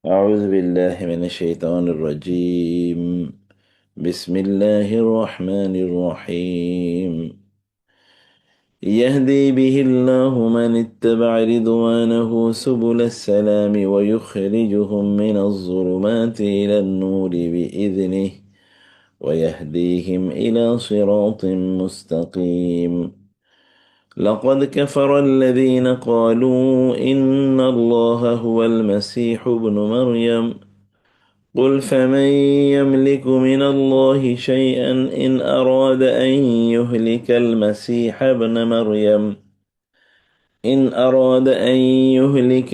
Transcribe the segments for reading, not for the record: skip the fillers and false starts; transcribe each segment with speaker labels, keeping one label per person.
Speaker 1: أعوذ بالله من الشيطان الرجيم. بسم الله الرحمن الرحيم. يهدي به الله من اتبع رضوانه سبل السلام ويخرجهم من الظلمات إلى النور بإذنه ويهديهم إلى صراط مستقيم. لقد كفر الذين قالوا إن الله هو المسيح ابن مريم. قل فمن يملك من الله شيئا إن أراد أن يهلك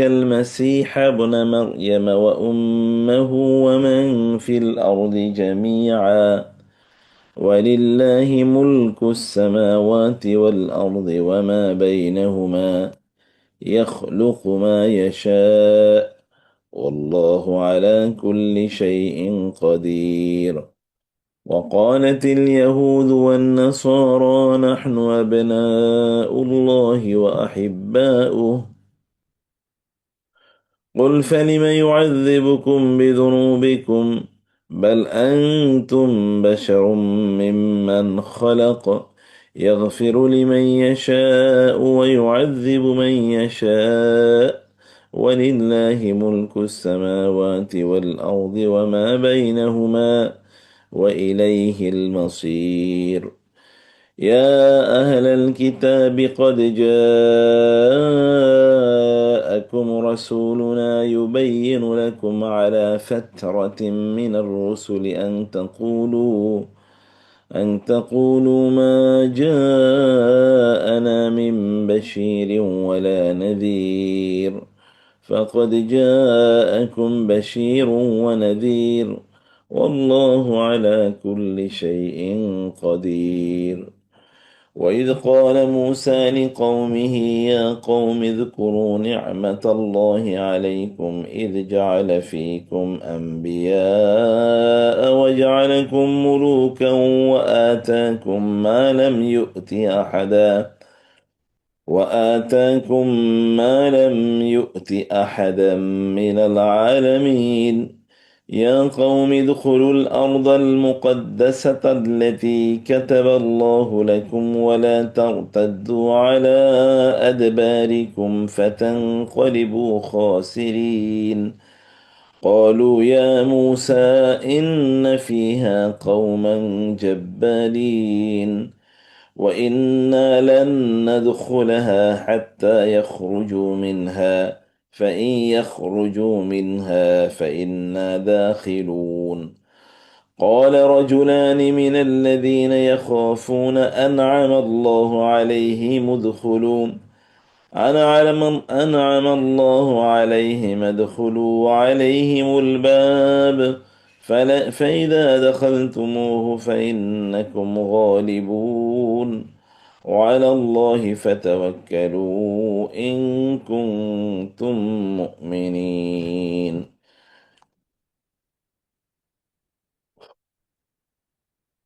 Speaker 1: المسيح ابن مريم وأمه ومن في الأرض جميعا ولله ملك السماوات والأرض وما بينهما يخلق ما يشاء والله على كل شيء قدير. وقالت اليهود والنصارى نحن أبناء الله وأحباؤه. قل فلم يعذبكم بذنوبكم بل أنتم بشر ممن خلق يغفر لمن يشاء ويعذب من يشاء ولله ملك السماوات والأرض وما بينهما وإليه المصير. يا أهل الكتاب قد جاءكم رسولنا يبين لكم على فترة من الرسل أن تقولوا ما جاءنا من بشير ولا نذير فقد جاءكم بشير ونذير والله على كل شيء قدير. وإذ قال موسى لقومه يا قوم اذكروا نعمة الله عليكم إذ جعل فيكم أنبياء وجعلكم ملوكا وآتاكم ما لم يؤت أحدا من العالمين. يا قوم ادخلوا الأرض المقدسة التي كتب الله لكم ولا ترتدوا على أدباركم فتنقلبوا خاسرين. قالوا يا موسى إن فيها قوما جبارين وإنا لن ندخلها حتى يخرجوا منها فإن يخرجوا منها فإنا داخلون. قال رجلان من الذين يخافون أنعم الله عليهم ادخلوا عليهم الباب فإذا دخلتموه فإنكم غالبون وعلى الله فتوكلوا إن كنتم مؤمنين.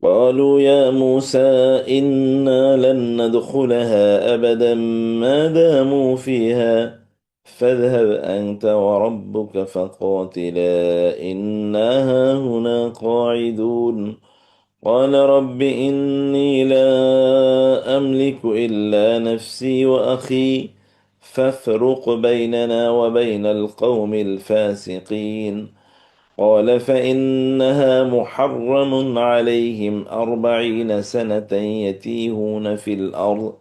Speaker 1: قالوا يا موسى إنا لن ندخلها أبدا ما داموا فيها فاذهب أنت وربك فقاتلا إنا هاهنا قاعدون. قال رب إني لا أملك إلا نفسي وأخي فافرق بيننا وبين القوم الفاسقين. قال فإنها محرم عليهم 40 سنة يتيهون في الأرض.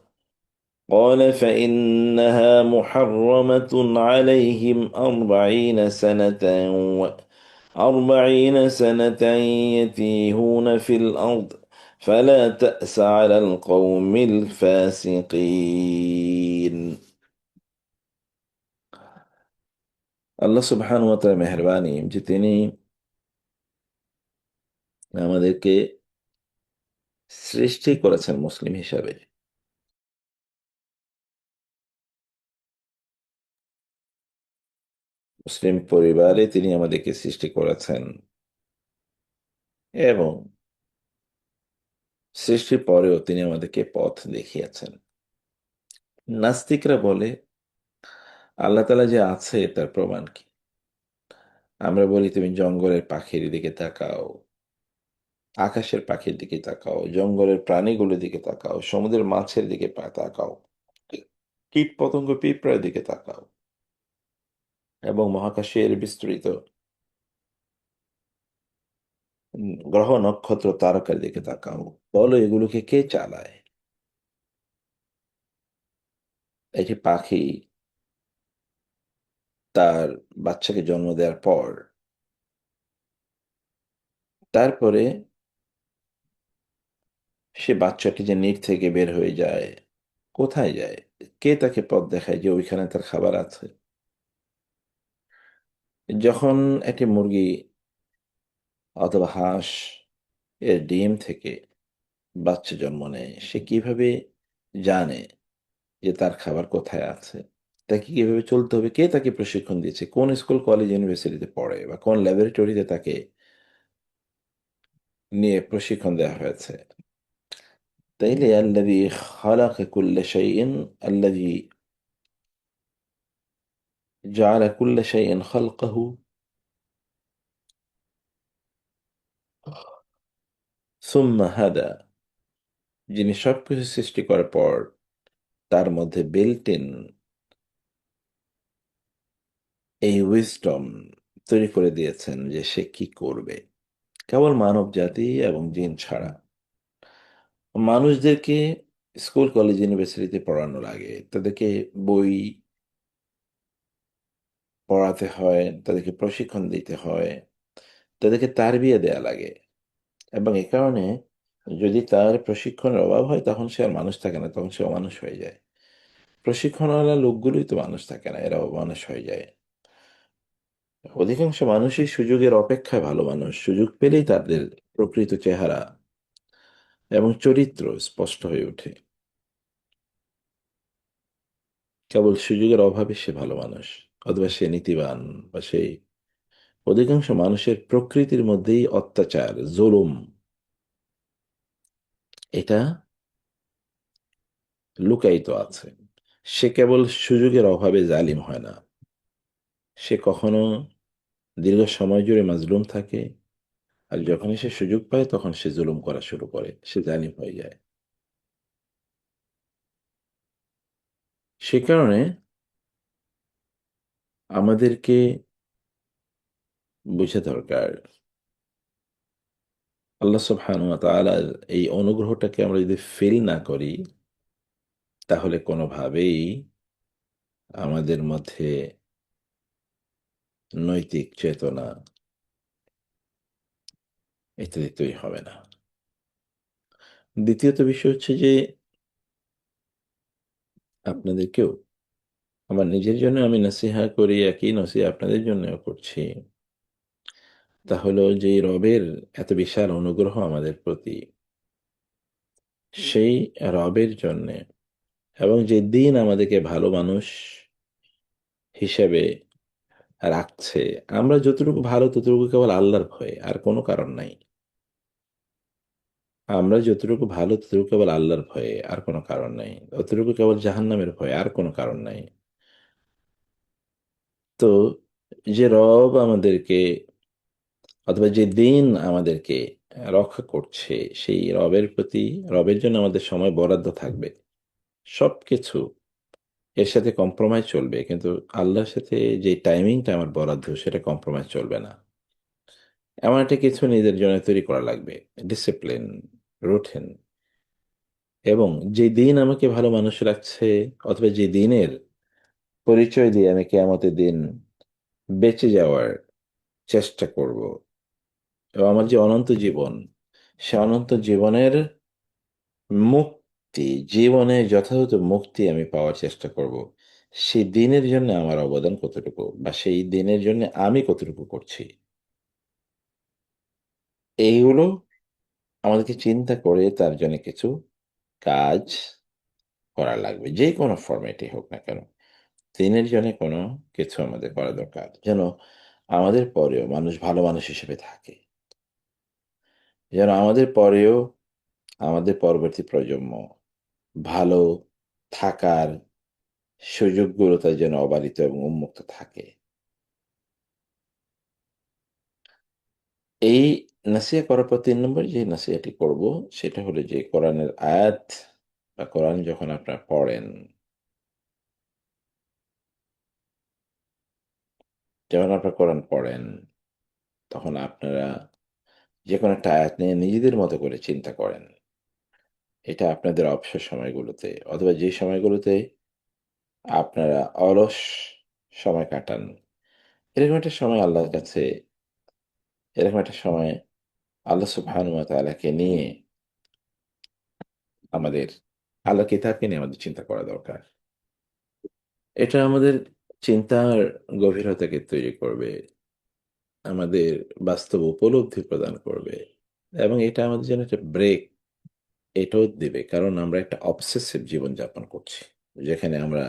Speaker 1: قال فإنها محرمة عليهم 40 سنة يتيهون في الأرض فلا تأس على القوم الفاسقين. আল্লাহ সুবহানাহু ওয়া তাআলা মেহেরবানি যে তিনি আমাদেরকে সৃষ্টি করেছেন মুসলিম হিসাবে। মুসলিম পরিবারে তিনি আমাদেরকে সৃষ্টি করেছেন এবং সৃষ্টির পরেও তিনি আমাদেরকে পথ দেখিয়েছেন। নাস্তিকরা বলে আল্লাহ তাআলা যে আছে তার প্রমাণ কি? আমরা বলি তুমি জঙ্গলের পাখির দিকে তাকাও, আকাশের পাখির দিকে তাকাও, জঙ্গলের প্রাণীগুলোর দিকে তাকাও, সমুদ্রের মাছের দিকে তাকাও, কীট পতঙ্গ পিঁপড়ার দিকে তাকাও, এবং মহাকাশের বিস্তৃত গ্রহ নক্ষত্র তারকার দিকে তাকাও। বলো এগুলোকে কে চালায়? একটি পাখি তার বাচ্চাকে জন্ম দেওয়ার পর তারপরে সে বাচ্চাটি যে নিট থেকে বের হয়ে যায়, কোথায় যায়? কে তাকে পথ দেখায় যে ওইখানে তার খাবার আছে? যখন একটি মুরগি অথবা হাঁস এর ডিম থেকে বাচ্চা জন্ম নেয়, সে কিভাবে জানে যে তার খাবার কোথায় আছে? তাকে কিভাবে চলতে হবে? কে তাকে প্রশিক্ষণ দিয়েছে? কোন স্কুল, কলেজ, ইউনিভার্সিটিতে পড়ে বা কোন ল্যাবরেটরিতে তাকে নিয়ে প্রশিক্ষণ দেওয়া হয়েছে? তাইলে আল্লাযী খালাকা কুল্লা শাইইন, আল্লাযী জাআলা কুল্লা শাইইন খালকাহু সুম্মা হাদা, যিনি সবকিছু সৃষ্টি করার পর তার মধ্যে built in এই উইজডম তৈরি করে দিয়েছেন যে সে কি করবে। কেবল মানব জাতি এবং জিন ছাড়া মানুষদেরকে স্কুল, কলেজ, ইউনিভার্সিটিতে পড়ানো লাগে। তাদেরকে বই পড়াতে হয়, তাদেরকে প্রশিক্ষণ দিতে হয়, তাদেরকে তারবিয়া দেয়া লাগে। এবং এ কারণে যদি তার প্রশিক্ষণের অভাব হয় তখন সে আর মানুষ থাকে না, তখন সে অমানুষ হয়ে যায়। প্রশিক্ষণওয়ালা লোকগুলোই তো মানুষ থাকে না, এরা অমানুষ হয়ে যায়। অধিকাংশ মানুষই সুযোগের অপেক্ষায় ভালো মানুষ। সুযোগ পেলেই তাদের প্রকৃত চেহারা এবং চরিত্র স্পষ্ট হয়ে ওঠে। কেবল সুযোগের অভাবে সে ভালো মানুষ, অথবা সে নীতিবান, বা সে অধিকাংশ মানুষের প্রকৃতির মধ্যেই অত্যাচার, জুলুম, এটা লুকায়িত আছে। সে কেবল সুযোগের অভাবে জালিম হয় না, সে কখনো দীর্ঘ সময় জুড়ে মাজলুম থাকে, আর যখনই সে সুযোগ পায় তখন সে জুলুম করা শুরু করে, সে জালিম হয়ে যায়। সে কারণে আমাদেরকে বুঝা দরকার আল্লাহ সুবহানাহু ওয়া তাআলার এই অনুগ্রহটাকে আমরা যদি ফিল না করি, তাহলে কোনোভাবেই আমাদের মধ্যে নৈতিক চেতনা ইত্যাদি তৈরি হবে না। দ্বিতীয়ত বিষয় হচ্ছে যে আপনাদেরকেও, আমার নিজের জন্য আমি নসিহা করি, একই নসিহা আপনাদের জন্যও করছি। তা হলো যে রবের এত বিশাল অনুগ্রহ আমাদের প্রতি, সেই রবের জন্যে, এবং যে দিন আমাদেরকে ভালো মানুষ হিসেবে রাখছে, আমরা যতটুকু ভালো ততটুকু কেবল আল্লাহর ভয়ে, আর কোনো কারণ নাই। আমরা যতটুকু ভালো ততটুকু কেবল আল্লাহর ভয়ে, আর কোনো কারণ নাই। অতটুকু কেবল জাহান্নামের ভয়ে, আর কোনো কারণ নাই। তো যে রব আমাদেরকে, অথবা যে দিন আমাদেরকে রক্ষা করছে, সেই রবের প্রতি, রবের জন্য আমাদের সময় বরাদ্দ থাকবে। সবকিছু এর সাথে কম্প্রোমাইজ চলবে, কিন্তু আল্লাহর সাথে যে টাইমিংটা আমার বরাদ্দ সেটা কম্প্রোমাইজ চলবে না। এমন একটা কিছু নিজের জন্য তৈরি করা লাগবে, ডিসিপ্লিন, রুটিন। এবং যে দিন আমাকে ভালো মানুষ রাখছে, অথবা যে দিনের পরিচয় দিয়ে আমি কিয়ামতের দিন বেঁচে যাওয়ার চেষ্টা করব, এবং আমার যে অনন্ত জীবন, সে অনন্ত জীবনের মুক্তি, জীবনে যথাযথ মুক্তি আমি পাওয়ার চেষ্টা করব, সেই দিনের জন্য আমার অবদান কতটুকু, বা সেই দিনের জন্য আমি কতটুকু করছি, এইগুলো আমাদেরকে চিন্তা করে তার জন্য কিছু কাজ করা লাগবে, যে কোনো ফরম্যাটে হোক না কেন। দিনের জন্য কোনো কিছু আমাদের করা দরকার, যেন আমাদের পরেও মানুষ ভালো মানুষ হিসেবে থাকে, যেন আমাদের পরেও আমাদের পরবর্তী প্রজন্ম ভালো থাকার সুযোগগুলো তার যেন অবারিত এবং উন্মুক্ত থাকে। এই নাসিহা করার পর ৩ নম্বর যে নাসিহাটি করব সেটা হলো যে কোরআনের আয়াত বা কোরআন যখন আপনারা পড়েন, যখন আপনারা কোরআন পড়েন তখন আপনারা যেকোনো একটা আয়াত নিয়ে নিজেদের মতো করে চিন্তা করেন। এটা আপনাদের অবসর সময়গুলোতে অথবা যে সময়গুলোতে আপনারা অলস সময় কাটান, এরকম একটা সময় আল্লাহর কাছে, এরকম একটা সময় আল্লাহ সুবহানাহু ওয়া তাআলাকে নিয়ে আমাদের, আল্লাহর কিতাবকে নিয়ে আমাদের চিন্তা করা দরকার। এটা আমাদের চিন্তার গভীরতাকে তৈরি করবে, আমাদের বাস্তব উপলব্ধি প্রদান করবে এবং এটা আমাদের জন্য একটা ব্রেক এটাও দিবে। কারণ আমরা একটা অবসেসিভ জীবনযাপন করছি। যেখানে আমরা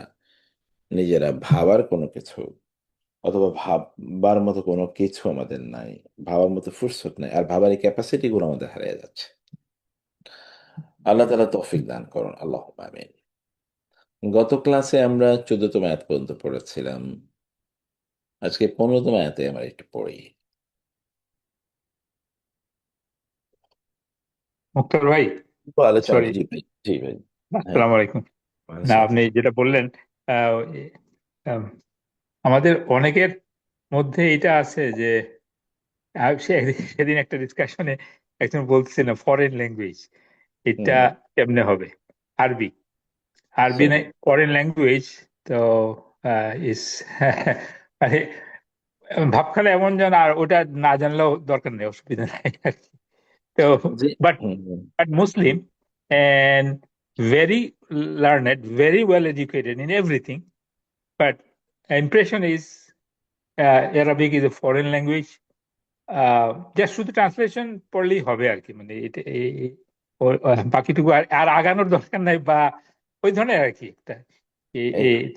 Speaker 1: নিজেরা ভাবার কোনো কিছু অথবা ভাববার মতো কোনো কিছু আমাদের নাই। ভাবার মতো ফুরসত নাই। আর ভাবার এই ক্যাপাসিটি গুলো আমাদের হারিয়ে যাচ্ছে। আল্লাহ তাআলা তৌফিক দান করুন। আল্লাহুম্মা আমিন। গত ক্লাসে আমরা ১৪তম আয়াত পর্যন্ত পড়েছিলাম। আজকে ১৫তম আয়াতে আমরা একটু পড়ি।
Speaker 2: মুক্তার ভাই,
Speaker 1: আলোচনা
Speaker 2: সরি,
Speaker 1: জি ভাই, জি ভাই। হ্যাঁ,
Speaker 2: আসসালামু আলাইকুম। না,
Speaker 1: আচ্ছা।
Speaker 2: আপনি যেটা বললেন, আহ, আম, আমাদের অনেকের মধ্যে এটা আছে যে সেদিন একটা ডিসকাশনে একজন বলতেছিল ফরেন ল্যাঙ্গুয়েজ এটা
Speaker 1: হুম,
Speaker 2: কেমনে হবে। আরবি, আরবি
Speaker 1: সহি।
Speaker 2: নাই ফরেন ল্যাঙ্গুয়েজ। তো ইস মানে ভাবখানে এমন যেন, আর ওটা না জানলেও দরকার নেই, অসুবিধা নাই আর কি। তো
Speaker 1: জি।
Speaker 2: But
Speaker 1: hmm, hmm,
Speaker 2: but Muslim and very learned, very well educated in everything. But impression is Arabic is a foreign language. Just শুধু ট্রান্সলেশন পড়লেই হবে আর কি, মানে এটা বাকিটুকু আর আর আগানোর দরকার নাই বা ওই ধরনের আর কি একটা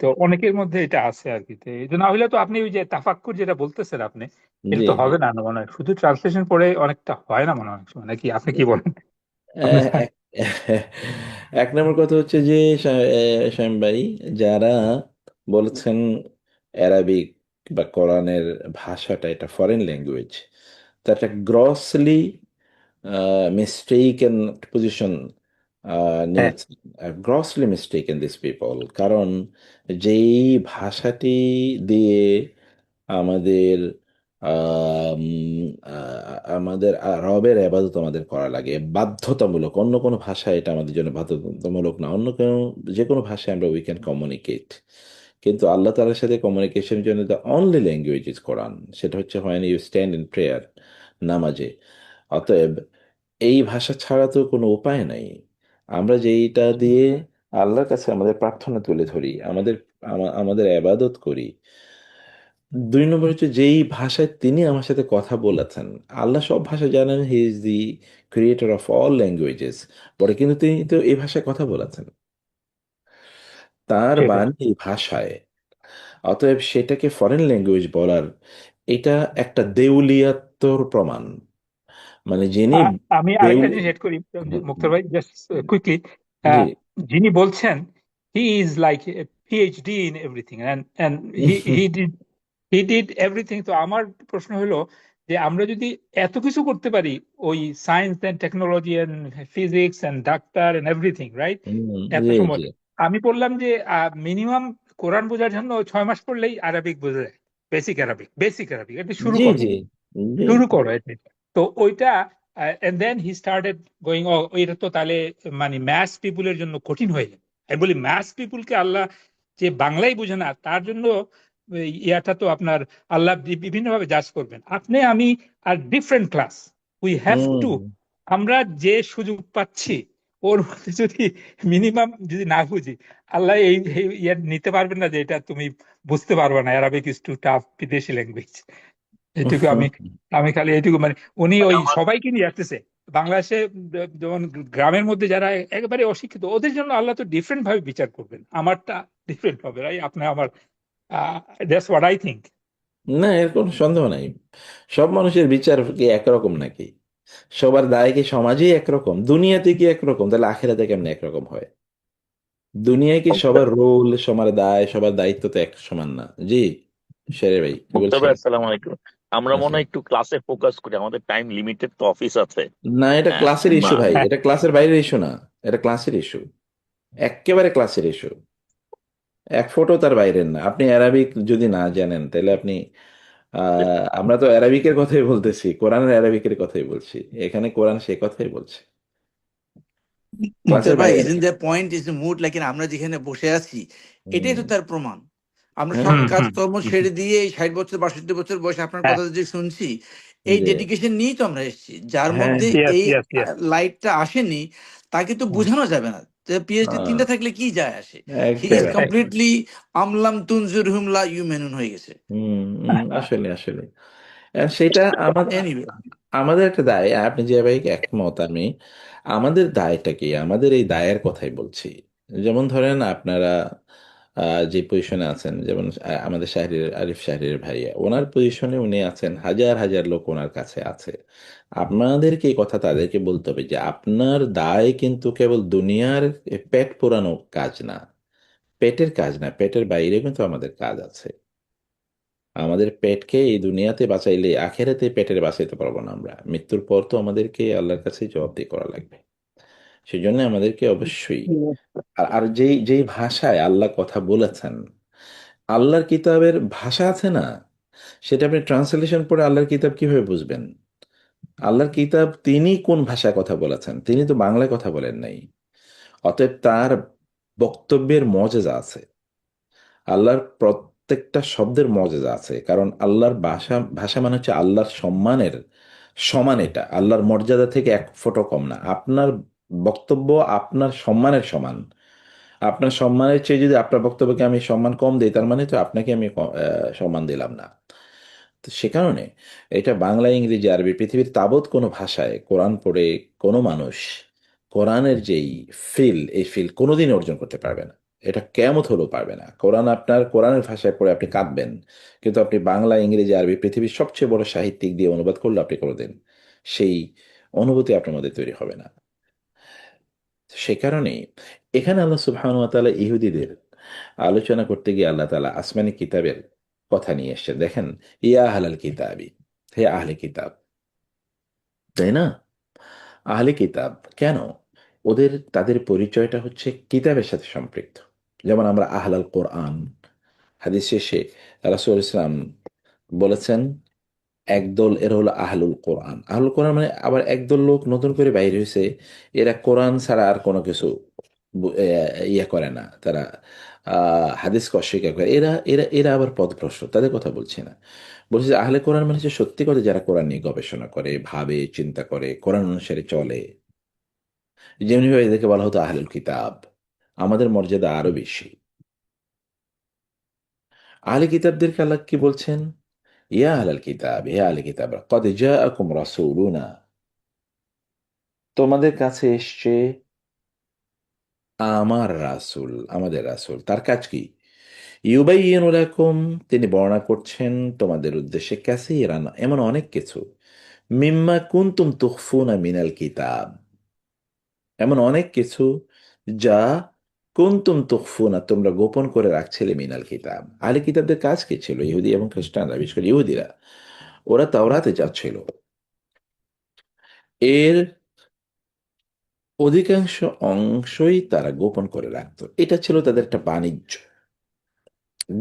Speaker 2: তো অনেকের মধ্যে এটা আছে আর কি। তো এটা না হলে তো আপনি ওই যে তাফাক্কুর যেটা বলতেছেন আপনি, এটা
Speaker 1: জি,
Speaker 2: তো
Speaker 1: জি।
Speaker 2: হবে না মনে হয়, শুধু ট্রান্সলেশন পড়ে অনেকটা হয় না মনে হয় অনেক সময়, নাকি আপনি কি বলেন? আপনার
Speaker 1: আহ, এক এক নম্বর কথা হচ্ছে যে শামীম ভাই, যারা বলেছেন অ্যারাবিক বা কোরআনের ভাষাটা এটা ফরেন ল্যাঙ্গুয়েজ, তা একটা গ্রসলি মিস্টেকেন পজিশন
Speaker 2: হ্যাঁ,
Speaker 1: নিয়েছেন। Grossly mistaken this people. কারণ যেই ভাষাটি দিয়ে আমাদের আম, আমাদের রবের আবাদত আমাদের করা লাগে বাধ্যতামূলক, অন্য কোনো ভাষা এটা আমাদের জন্য বাধ্যতামূলক না। অন্য কোনো যে কোনো ভাষায় আমরা উই ক্যান কমিউনিকেট, কিন্তু আল্লাহ তাআলার সাথে কমিউনিকেশনের জন্য the only language is Quran. সেটা হচ্ছে when you stand in prayer, নামাজে। অতএব এই ভাষা ছাড়া তো কোনো উপায় নাই। আমরা যেইটা দিয়ে আল্লাহর কাছে আমাদের প্রার্থনা তুলে ধরি, আমাদের আবাদত করি। ২ নম্বর হচ্ছে যেই ভাষায় তিনি আমার সাথে কথা বলেছেন। আল্লাহ সব ভাষা জানেন, he is the creator of all languages. পরে কিন্তু তিনি তো এই ভাষায় কথা বলেছেন, তার
Speaker 2: সেটাই।
Speaker 1: বাণী এই ভাষায়। অতএব সেটাকে ফরেন ল্যাঙ্গুয়েজ বলার, এটা একটা দেউলিয়াত্বর প্রমাণ। মানে যিনি
Speaker 2: আমি
Speaker 1: দেউল
Speaker 2: আরেকটা জিনিস এড করি,
Speaker 1: জি,
Speaker 2: মুক্তার ভাই, জাস্ট কুইকলি।
Speaker 1: জি।
Speaker 2: যিনি বলছেন he is like PhD in everything and he did everything. তো আমার প্রশ্ন হলো যে আমরা যদি এত কিছু করতে পারি, ওই science and technology and physics and doctor and everything, right? এত
Speaker 1: জি,
Speaker 2: সময়
Speaker 1: জি,
Speaker 2: আমি বললাম যে মিনিমাম কোরআন বোঝার জন্য 6 মাস পড়লেই আরবিক বোঝা যায়। বেসিক আরবিক, বেসিক আরবিক, এটা শুরু
Speaker 1: জি,
Speaker 2: করো,
Speaker 1: জি, জি।
Speaker 2: শুরু করো এটা। তো ওইটা and then he started going, ও এটা তো তাহলে মানে ম্যাথ পিপুলের জন্য কঠিন হয়ে যাবে। আমি বলি ম্যাথ পিপুলকে আল্লাহ যে বাংলাই বুঝে না তার জন্য ইয়াটা তো আপনার আল্লাহ বিভিন্নভাবে জাজ করবেন। আপনি আমি আর different class, we have to,
Speaker 1: hmm.
Speaker 2: আমরা যে সুযোগ পাচ্ছি ওর মধ্যে যদি মিনিমাম যদি না বুঝি, আল্লাহ এই ইয়ে নিতে পারবেন না যে এটা তুমি বুঝতে পারবে না, অ্যারাবিক ইজ টু টাফ, বিদেশি ল্যাঙ্গুয়েজ। এইটুকু আমি, আমি খালি এইটুকু মানে উনি ওই সবাইকে নিয়ে আসতেছে বাংলাদেশে। যেমন গ্রামের মধ্যে যারা একেবারে অশিক্ষিত, ওদের জন্য আল্লাহ তো ডিফারেন্ট ভাবে বিচার করবেন, আমারটা ডিফারেন্ট হবে, রাইট? আপনার আমার, দ্যাটস হোয়াট আই থিঙ্ক।
Speaker 1: না, এর কোনো সন্দেহ নাই। সব মানুষের বিচার কি একরকম নাকি? সবার দায় কি সমাজেই একরকম? দুনিয়াতে কি একরকম? তাহলে আখেরাতে কেমনে একরকম হয়? দুনিয়ায় কি
Speaker 3: মুক্তা
Speaker 1: সবার রোল, সবার দায়, সবার দায়িত্ব তো এক সমান না? জি, শেরে ভাই কি
Speaker 3: মুক্তা ভাই,
Speaker 1: বলছেন?
Speaker 3: আসসালামু আলাইকুম। আমরা মনে
Speaker 1: আচ্ছা,
Speaker 3: হয় একটু ক্লাসে ফোকাস করি, আমাদের টাইম লিমিটেড তো, অফিস আছে।
Speaker 1: না এটা
Speaker 3: হ্যাঁ,
Speaker 1: ক্লাসের
Speaker 3: বা
Speaker 1: ইস্যু ভাই, এটা ক্লাসের বাইরের ইস্যু না, এটা ক্লাসের ইস্যু, একেবারে ক্লাসের ইস্যু, এক ফোঁটাও তার বাইরের না। আপনি অ্যারাবিক যদি না জানেন তাহলে আপনি আমরা তো অ্যারাবিকের কথাই বলতেছি, কোরআনের অ্যারাবিকের কথাই বলছি, এখানে কোরআন সে কথাই বলছে,
Speaker 4: মুক্তার
Speaker 1: ক্লাসের
Speaker 4: ভাই,
Speaker 1: বাইরে না।
Speaker 4: Isn't the point is mood, like আমরা যেখানে বসে আছি এটাই
Speaker 1: হুম।
Speaker 4: তো তার প্রমাণ। আমরা
Speaker 1: হ্যাঁ,
Speaker 4: সব
Speaker 2: হুম হুম
Speaker 4: কাজকর্ম ছেড়ে দিয়ে এই 60 বছর 62 বছর বয়সে আপনার
Speaker 2: হ্যাঁ
Speaker 4: কথা যে শুনছি, এই
Speaker 1: যে
Speaker 4: ডেডিকেশন নিয়েই তো আমরা এসেছি। যার
Speaker 1: হ্যাঁ,
Speaker 4: মধ্যে
Speaker 2: ইয়েস
Speaker 4: এই
Speaker 2: ইয়েস ইয়েস
Speaker 4: লাইটটা আসেনি তাকে তো বোঝানো যাবে না। পিএইচডি
Speaker 1: আহ,
Speaker 4: তিনটা থাকলে কি যায় আসে? হি ইজ
Speaker 1: একেবারে।
Speaker 2: এক্স্যাক্টলি
Speaker 4: কমপ্লিটলি আমলাম তুনজুর হুমলা ইউমেনুন হয়ে গেছে।
Speaker 1: আসলে আসলে সেটা আমাদের,
Speaker 4: এনিওয়ে,
Speaker 1: আমাদের একটা দায়, আপনি যে ভাই একমত আমি, আমাদের দায়টা কি, আমাদের এই দায়ের কথাই বলছি। যেমন ধরেন আপনারা যে পজিশনে আছেন, যেমন আমাদের শাহরির আরিফ শাহরির ভাইয়া, ওনার পজিশনে উনি আছেন, হাজার হাজার লোক ওনার কাছে আছে। আপনাদেরকে এই কথা তাদেরকে বলতে হবে যে আপনার দায় কিন্তু কেবল দুনিয়ার পেট পোড়ানো কাজ না, পেটের কাজ না, পেটের বাইরে কিন্তু আমাদের কাজ আছে। আমাদের পেটকে এই দুনিয়াতে বাঁচাইলে আখেরাতে পেটের বাঁচাইতে পারবো না আমরা, মৃত্যুর পর তো আমাদেরকে আল্লাহর কাছে জবাবদিহি করা লাগবে। সেই জন্য আমাদেরকে অবশ্যই, আর আর যেই যেই ভাষায় আল্লাহ কথা বলেছেন, আল্লাহর কিতাবের ভাষা আছে না, সেটা আপনি ট্রান্সলেশন পড়ে আল্লাহর কিতাব কিভাবে বুঝবেন? আল্লাহর কিতাব তিনি কোন ভাষায় কথা বলেছেন, তিনি তো বাংলায় কথা বলেন নাই। অতএব তার বক্তব্যের মজেজা আছে, আল্লাহর প্রত্যেকটা শব্দের মর্যাদা আছে, কারণ আল্লাহর ভাষা, ভাষা মানে হচ্ছে আল্লাহর সম্মানের সমান, এটা আল্লাহর মর্যাদা থেকে এক ফোঁটা কম না। আপনার বক্তব্য আপনার সম্মানের সমান, আপনার সম্মানের চেয়ে যদি আপনার বক্তব্যকে আমি সম্মান কম দিই, তার মানে তো আপনাকে আমি সম্মান দিলাম না। তো সে কারণে এটা বাংলা, ইংরেজি, আরবি, পৃথিবীর তাবৎ কোনো ভাষায় কোরআন পড়ে কোনো মানুষ কোরআনের যেই ফিল, এই ফিল কোনোদিন অর্জন করতে পারবে না। এটা কেয়ামত হলেও পারবে না। কোরআন আপনার কোরআনের ভাষায় পড়ে আপনি কাঁদবেন, কিন্তু আপনি বাংলা, ইংরেজি, আরবি, পৃথিবীর সবচেয়ে বড় সাহিত্যিক দিয়ে অনুবাদ করলে আপনি কোনোদিন সেই অনুভূতি আপনার মধ্যে তৈরি হবে না। সে কারণেই এখানে আল্লাহ সুবহানাহু ওয়া তাআলা ইহুদিদের আলোচনা করতে গিয়ে আল্লাহ তাআলা আসমানি কিতাবের কথা নিয়ে এসেছেন। দেখেন, ইয়া আহলাল কিতাবি, হে আহলে কিতাব, তাই না? আহলে কিতাব কেন? ওদের তাদের পরিচয়টা হচ্ছে কিতাবের সাথে সম্পৃক্ত। যেমন আমরা আহলাল কোরআন, হাদিস শেষে রাসূল ইসলাম বলেছেন একদল এরা হলো আহলুল কোরআন। আহলুল কোরআন মানে আবার একদল লোক নতুন করে বাইরে হয়েছে, এরা কোরআন ছাড়া আর কোনো কিছু ইয়ে করে না, তারা হাদিসকে অস্বীকার করে, এরা এরা এরা আবার পথভ্রষ্ট, তাদের কথা বলছি না। বলছি যে আহলে কোরআন মানে হচ্ছে সত্যি করে যারা কোরআন নিয়ে গবেষণা করে, ভাবে, চিন্তা করে, কোরআন অনুসারে চলে, যেমনিভাবে এদেরকে বলা হতো আহলুল কিতাব। আমাদের মর্যাদা আরো বেশি। আহলে কিতাবদেরকে আল্লাহ কি বলছেন? ইয়া আহলাল কিতাব, হে আহলে কিতাব, কদ জাআকুম রাসূলুনা, তোমাদের কাছে এসছে আমার রাসূল, আমাদের রাসূল। তার কাজ কি? ইউবাইয়িনু লাকুম, তিনি বর্ণনা করছেন তোমাদের উদ্দেশ্যে, কাসীরান, এমন অনেক কিছু, মিম্মা কুনতুম তুখফুনা মিনাল কিতাব, এমন অনেক কিছু যা কুনতুম তুখফুনা, তোমরা গোপন করে রাখছিলে, মিনাল কিতাব। আহলে কিতাবদের কাজ কি ছিল? ইহুদি এবং খ্রিস্টানরা, বিশেষ করে ইহুদিরা, ওরা তাওরাতে যা ছিল এর অধিকাংশ অংশই তারা গোপন করে রাখতো। এটা ছিল তাদের একটা বাণিজ্য,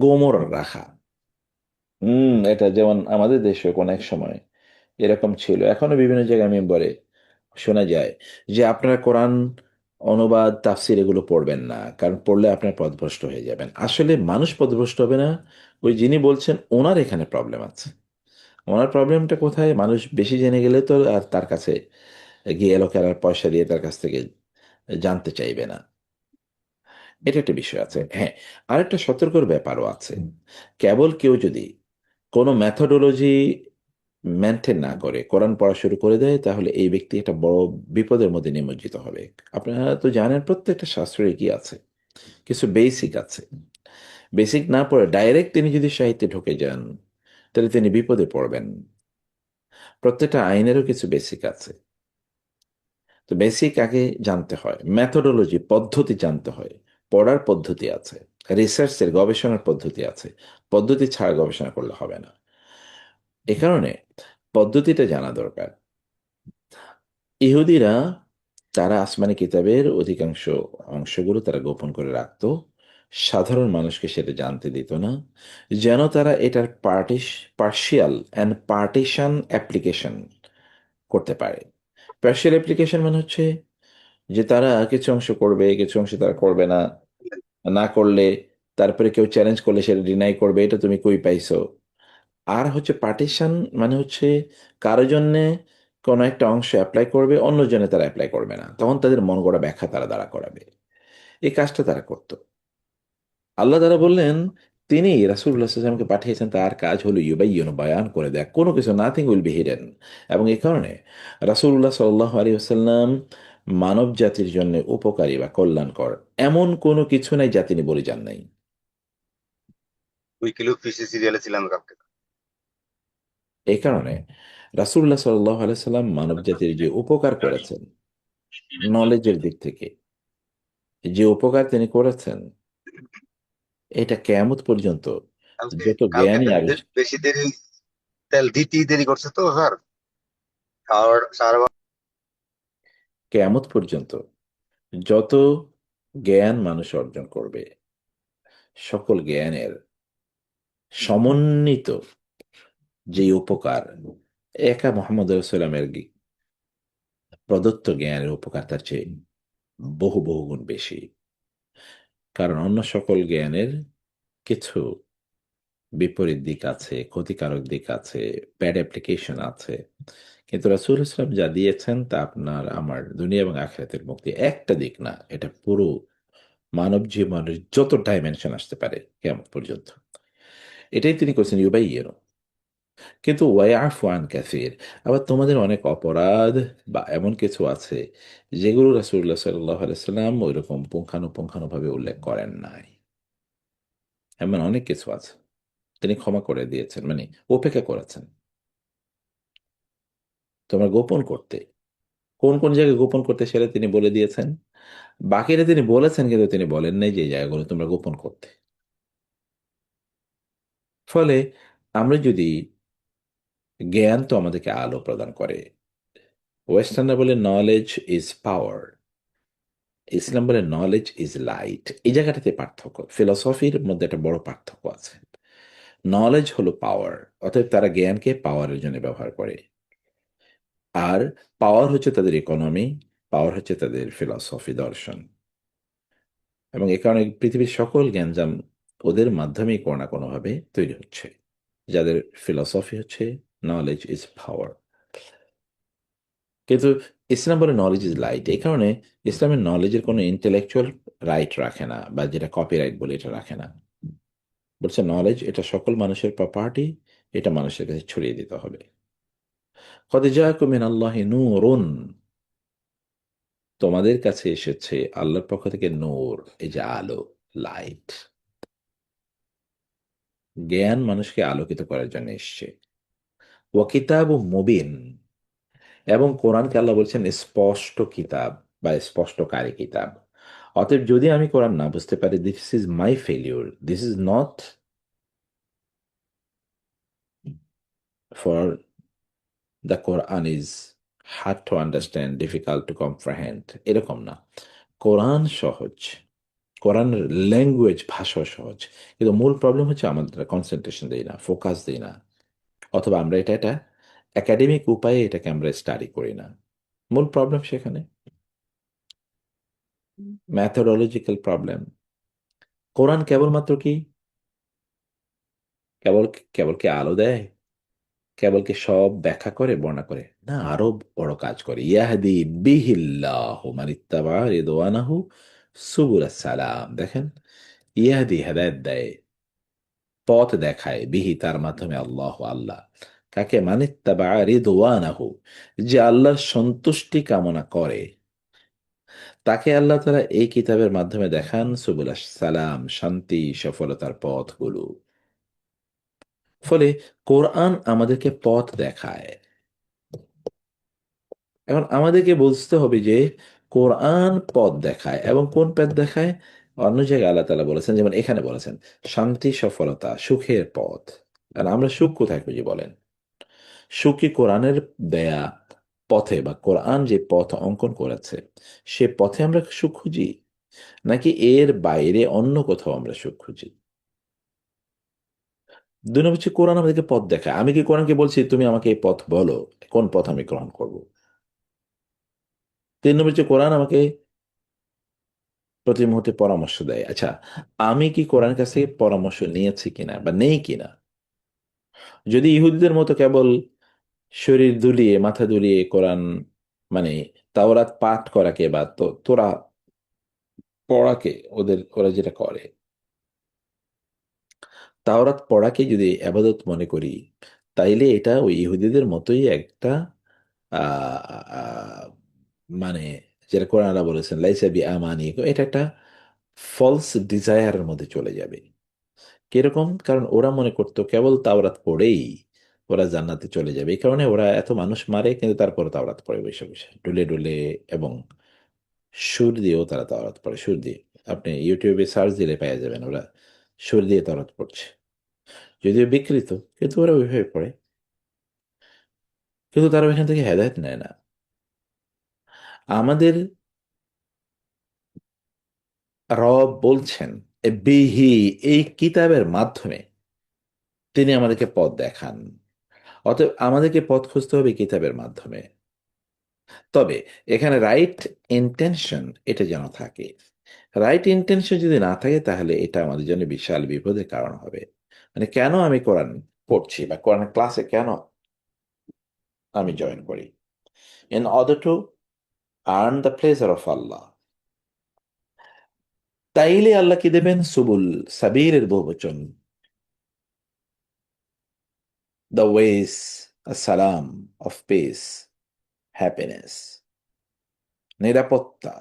Speaker 1: গোমর রাখা। এটা যেমন আমাদের দেশে কোন এক সময় এরকম ছিল, এখনো বিভিন্ন জায়গায় মেম্বারে শোনা যায় যে আপনারা কোরআন অনুবাদ, তাফসির এগুলো পড়বেন না, কারণ পড়লে আপনার পথভ্রষ্ট হয়ে যাবেন। আসলে মানুষ পথভ্রষ্ট হবে না, ওই যিনি বলছেন ওনার এখানে প্রবলেম আছে। ওনার প্রবলেমটা কোথায়? মানুষ বেশি জেনে গেলে তো আর তার কাছে গিয়ে লোকের আর পয়সা দিয়ে তার কাছ থেকে জানতে চাইবে না। এটা একটা বিষয় আছে। হ্যাঁ, আরেকটা সতর্কর ব্যাপারও আছে। কেবল কেউ যদি কোনো ম্যাথোডোলজি মেনটেন না করে কোরআন পড়া শুরু করে দেয়, তাহলে এই ব্যক্তি একটা বড় বিপদের মধ্যে নিমজ্জিত হবে। আপনারা তো জানেন প্রত্যেকটা শাস্ত্রে কি আছে, কিছু বেসিক আছে। বেসিক না পড়ে ডাইরেক্ট তিনি যদি সাহিত্যে ঢুকে যান, তাহলে তিনি বিপদে পড়বেন। প্রত্যেকটা আইনেরও কিছু বেসিক আছে। তো বেসিক আগে জানতে হয়, ম্যাথোডোলজি পদ্ধতি জানতে হয়, পড়ার পদ্ধতি আছে, রিসার্চের গবেষণার পদ্ধতি আছে, পদ্ধতি ছাড়া গবেষণা করলে হবে না। এ কারণে পদ্ধতিটা জানা দরকার। ইহুদিরা তারা আসমানি কিতাবের অধিকাংশ অংশগুলো তারা গোপন করে রাখতো, সাধারণ মানুষকে সেটা জানতে দিত না, যেন তারা এটার পার্শিয়াল অ্যান্ড পার্টিশন অ্যাপ্লিকেশন করতে পারে। পার্শিয়াল অ্যাপ্লিকেশন মানে হচ্ছে যে তারা কিছু অংশ করবে, কিছু অংশ তারা করবে না, না করলে তারপরে কেউ চ্যালেঞ্জ করলে সেটা ডিনাই করবে, এটা তুমি কই পাইছো। আর হচ্ছে পার্টিশন মানে হচ্ছে কারো জন্যে কোনো একটা অংশ অ্যাপ্লাই করবে, অন্য জনে তারা অ্যাপ্লাই করবে না, তখন তাদের মন গড়া ব্যাখ্যা তারা দ্বারা করাবে। এই কাজটা তারা করত। আল্লাহ তারা বললেন তিনি রাসূলুল্লাহকে পাঠিয়েছেন, তার কাজ হলো ইউবাইয়িনু, বায়ান করে দেয় কোনো কিছু, নাথিং উইল বি হিডেন। এবং এই কারণে রাসূলুল্লাহ সাল্লাল্লাহু আলাইহি ওয়াসাল্লাম মানব জাতির জন্য উপকারী বা কল্যাণকর এমন কোনো কিছু নাই যা তিনি বলে যান নাই।
Speaker 5: উইকিলুক ফিশি সিরিয়ালে ছিলাম কালকে।
Speaker 1: এই কারণে রাসূলুল্লাহ সাল্লাল্লাহু আলাইহি সাল্লাম মানব জাতির যে উপকার করেছেন নলেজের দিক থেকে, যে উপকার তিনি করেছেন, এটা কিয়ামত পর্যন্ত
Speaker 5: কালকে
Speaker 1: যত
Speaker 5: কালকে
Speaker 1: জ্ঞানী
Speaker 5: তেল বেশি দেরি, তেল দিতেই দেরি করছে তো স্যার। সাড়ে
Speaker 1: কিয়ামত পর্যন্ত যত জ্ঞান মানুষ অর্জন করবে, সকল জ্ঞানের সমন্বিত যে উপকার, একা মোহাম্মদ সাল্লামের প্রদত্ত জ্ঞানের উপকার তার চেয়ে বহু বহু গুণ বেশি। কারণ অন্য সকল জ্ঞানের কিছু বিপরীত দিক আছে, ক্ষতিকারক দিক আছে, ব্যাড অ্যাপ্লিকেশন আছে, কিন্তু রাসূল ইসলাম যা দিয়েছেন তা আপনার আমার দুনিয়া এবং আখিরাতের মুক্তি। একটা দিক না, এটা পুরো মানব জীবনের যত ডাইমেনশন আসতে পারে কিয়ামত পর্যন্ত, এটাই তিনি করছেন ইউবাইয়িনু। কিন্তু ওয়াইআফু আন কাসীর, আবার তোমাদের অনেক অপরাধ বা এমন কিছু আছে যেগুলো রাসূলুল্লাহ সাল্লাল্লাহু আলাইহি সাল্লাম ওইরকম পুঙ্খানুপুঙ্খানুভাবে উল্লেখ করেন নাই। এমন অনেক কিছু আছে তিনি ক্ষমা করে দিয়েছেন, মানে উপেক্ষা করেছেন তোমরা গোপন করতে। কোন কোন জায়গায় গোপন করতে সেটা তিনি বলে দিয়েছেন, বাকিটা তিনি বলেছেন কিন্তু তিনি বলেন নাই যে এই জায়গাগুলো তোমরা গোপন করতে। ফলে আমরা যদি, জ্ঞান তো আমাদেরকে আলো প্রদান করে, ওয়েস্টার্নরা বলে নলেজ ইজ পাওয়ার, ইসলাম বলে নলেজ ইজ লাইট। এই জায়গাটাতে পার্থক্য, ফিলসফির মধ্যে একটা বড় পার্থক্য আছে। নলেজ হলো পাওয়ার, অতএব তারা জ্ঞানকে পাওয়ারের জন্য ব্যবহার করে, আর পাওয়ার হচ্ছে তাদের ইকোনমি, পাওয়ার হচ্ছে তাদের ফিলসফি দর্শন। এবং এ কারণে পৃথিবীর সকল জ্ঞানজাম ওদের মাধ্যমেই কোনো না কোনোভাবে তৈরি হচ্ছে, যাদের ফিলসফি হচ্ছে নলেজ ইজ পাওয়ার। কিন্তু ইসলাম বলে নলেজ ইজ লাইট। এই কারণে ইসলামের নলেজের কোনো ইন্টেলেকচুয়াল রাইট রাখে না, বা যেটা কপিরাইট বলে এটা রাখে না। বলছে নলেজ এটা সকল মানুষের প্রপার্টি, এটা মানুষের কাছে ছড়িয়ে দিতে হবে। কদ জাআকুম মিনাল্লাহি নূরুন, তোমাদের কাছে এসেছে আল্লাহর পক্ষ থেকে নূর, এই যে আলো, লাইট। জ্ঞান মানুষকে আলোকিত করার জন্য এসছে। ওয়া কিতাবুম মুবিন, এবং কোরআনকে আল্লাহ বলছেন স্পষ্ট কিতাব বা স্পষ্টকারী কিতাব। অতএব যদি আমি কোরআন না বুঝতে পারি, this is my failure, this is not for the Quran is hard to understand, difficult to comprehend, এরকম না। কোরআন সহজ, কোরআনের ল্যাঙ্গুয়েজ, ভাষা সহজ, কিন্তু মূল প্রবলেম হচ্ছে আমাদের কনসেন্ট্রেশন দেই না, ফোকাস দেই না, অথবা আমরা এটা একাডেমিক উপায়ে এটাকে আমরা স্টাডি করি না। মূল প্রবলেম সেখানে, ম্যাথোডোলজিক্যাল প্রবলেম। কোরআন কেবলমাত্র কি, কেবল কেবল কি আলো দেয়, কেবল কি সব ব্যাখ্যা করে, বর্ণনা করে? না, আরো বড় কাজ করে। ইয়াহদি বিহিল্লাহু মান ইত্তাবা রিদওয়ানাহু সুবুলাস সালাম। দেখেন, ইয়াহদি হেদায়েত দেয়, পথ দেখায়, বিহি তার মাধ্যমে, আল্লাহ আল্লাহ, কাকে? মান ইত্তাবা রিদওয়ানাহু, যে আল্লাহর সন্তুষ্টি কামনা করে, তাকে আল্লাহ তাআলা এই কিতাবের মাধ্যমে দেখান সুবুলাস সালাম, শান্তি সফলতার পথগুলো। ফলে কোরআন আমাদেরকে পথ দেখায়। এখন আমাদেরকে বুঝতে হবে যে কোরআন পথ দেখায়, এবং কোন পথ দেখায়? অন্য জায়গায় আল্লাহ তাআলা বলেছেন, যেমন এখানে বলেছেন শান্তি সফলতা সুখের পথ। আর আমরা সুখ কোথায় খুঁজি বলেন? সুখী কোরআনের দেয়া পথে বা কোরআন যে পথ অঙ্কন করেছে সে পথে আমরা সুখ খুঁজি, নাকি এর বাইরে অন্য কোথাও আমরা সুখ খুঁজি? 2 নম্বর হচ্ছে কোরআন আমাদেরকে পথ দেখায়। আমি কি কোরআনকে বলছি তুমি আমাকে এই পথ বলো, কোন পথ আমি গ্রহণ করব? 3 নম্বর হচ্ছে কোরআন আমাকে প্রতি মুহূর্তে পরামর্শ দেয়। আচ্ছা, আমি কি কোরআনের কাছ থেকে পরামর্শ নিয়েছি কিনা বা নেই কিনা? যদি ইহুদিদের মতো কেবল শরীর দুলিয়ে মাথা দুলিয়ে কোরআন মানে তাওরাত পাঠ করাকে বা তোরা পড়াকে ওরা যেটা করে, তাওরাত পড়াকে যদি আবাদত মনে করি, তাইলে এটা ওই ইহুদিদের মতোই একটা আহ, আহ, মানে যেটা কোরআন আল্লাহ বলেছেন লাইসা বি আমানি, এটা একটা ফলস ডিজায়ারের মধ্যে চলে যাবে। কিরকম? কারণ ওরা মনে করতো কেবল তাওরাত পড়েই ওরা জান্নাতে চলে যাবে। এই কারণে ওরা এত মানুষ মারে, কিন্তু তারপরে তাওরাত পড়ে বসে বসে ডুলে ডুলে, এবং সুর দিয়েও তারা তাওরাত পড়ে। সুর দিয়ে আপনি ইউটিউবে সার্চ দিলে পেয়ে যাবেন, ওরা সুর দিয়ে তাওরাত পড়ছে, যদিও বিকৃত, কিন্তু ওরা ওইভাবে পড়ে। কিন্তু তারা এখান থেকে হেদায়েত নেয় না। আমাদের রব বলছেন বিহি, এই কিতাবের মাধ্যমে তিনি আমাদেরকে পথ দেখান। অতএব আমাদেরকে পথ খুঁজতে হবে কিতাবের মাধ্যমে। তবে এখানে রাইট ইন্টেনশন এটা যেন থাকে। রাইট ইন্টেনশন যদি না থাকে তাহলে এটা আমাদের জন্য বিশাল বিপদের কারণ হবে। মানে কেন আমি কোরআন পড়ছি বা কোরআন ক্লাসে কেন আমি জয়েন করি? In order to earn the pleasure of Allah. তাইলে আল্লাহ কি দেবেন? সুবুল, সাবিরের বহুবচন, দ্য ওয়েস, সালাম অফ পিস, হ্যাপিনেস, নিরাপত্তা।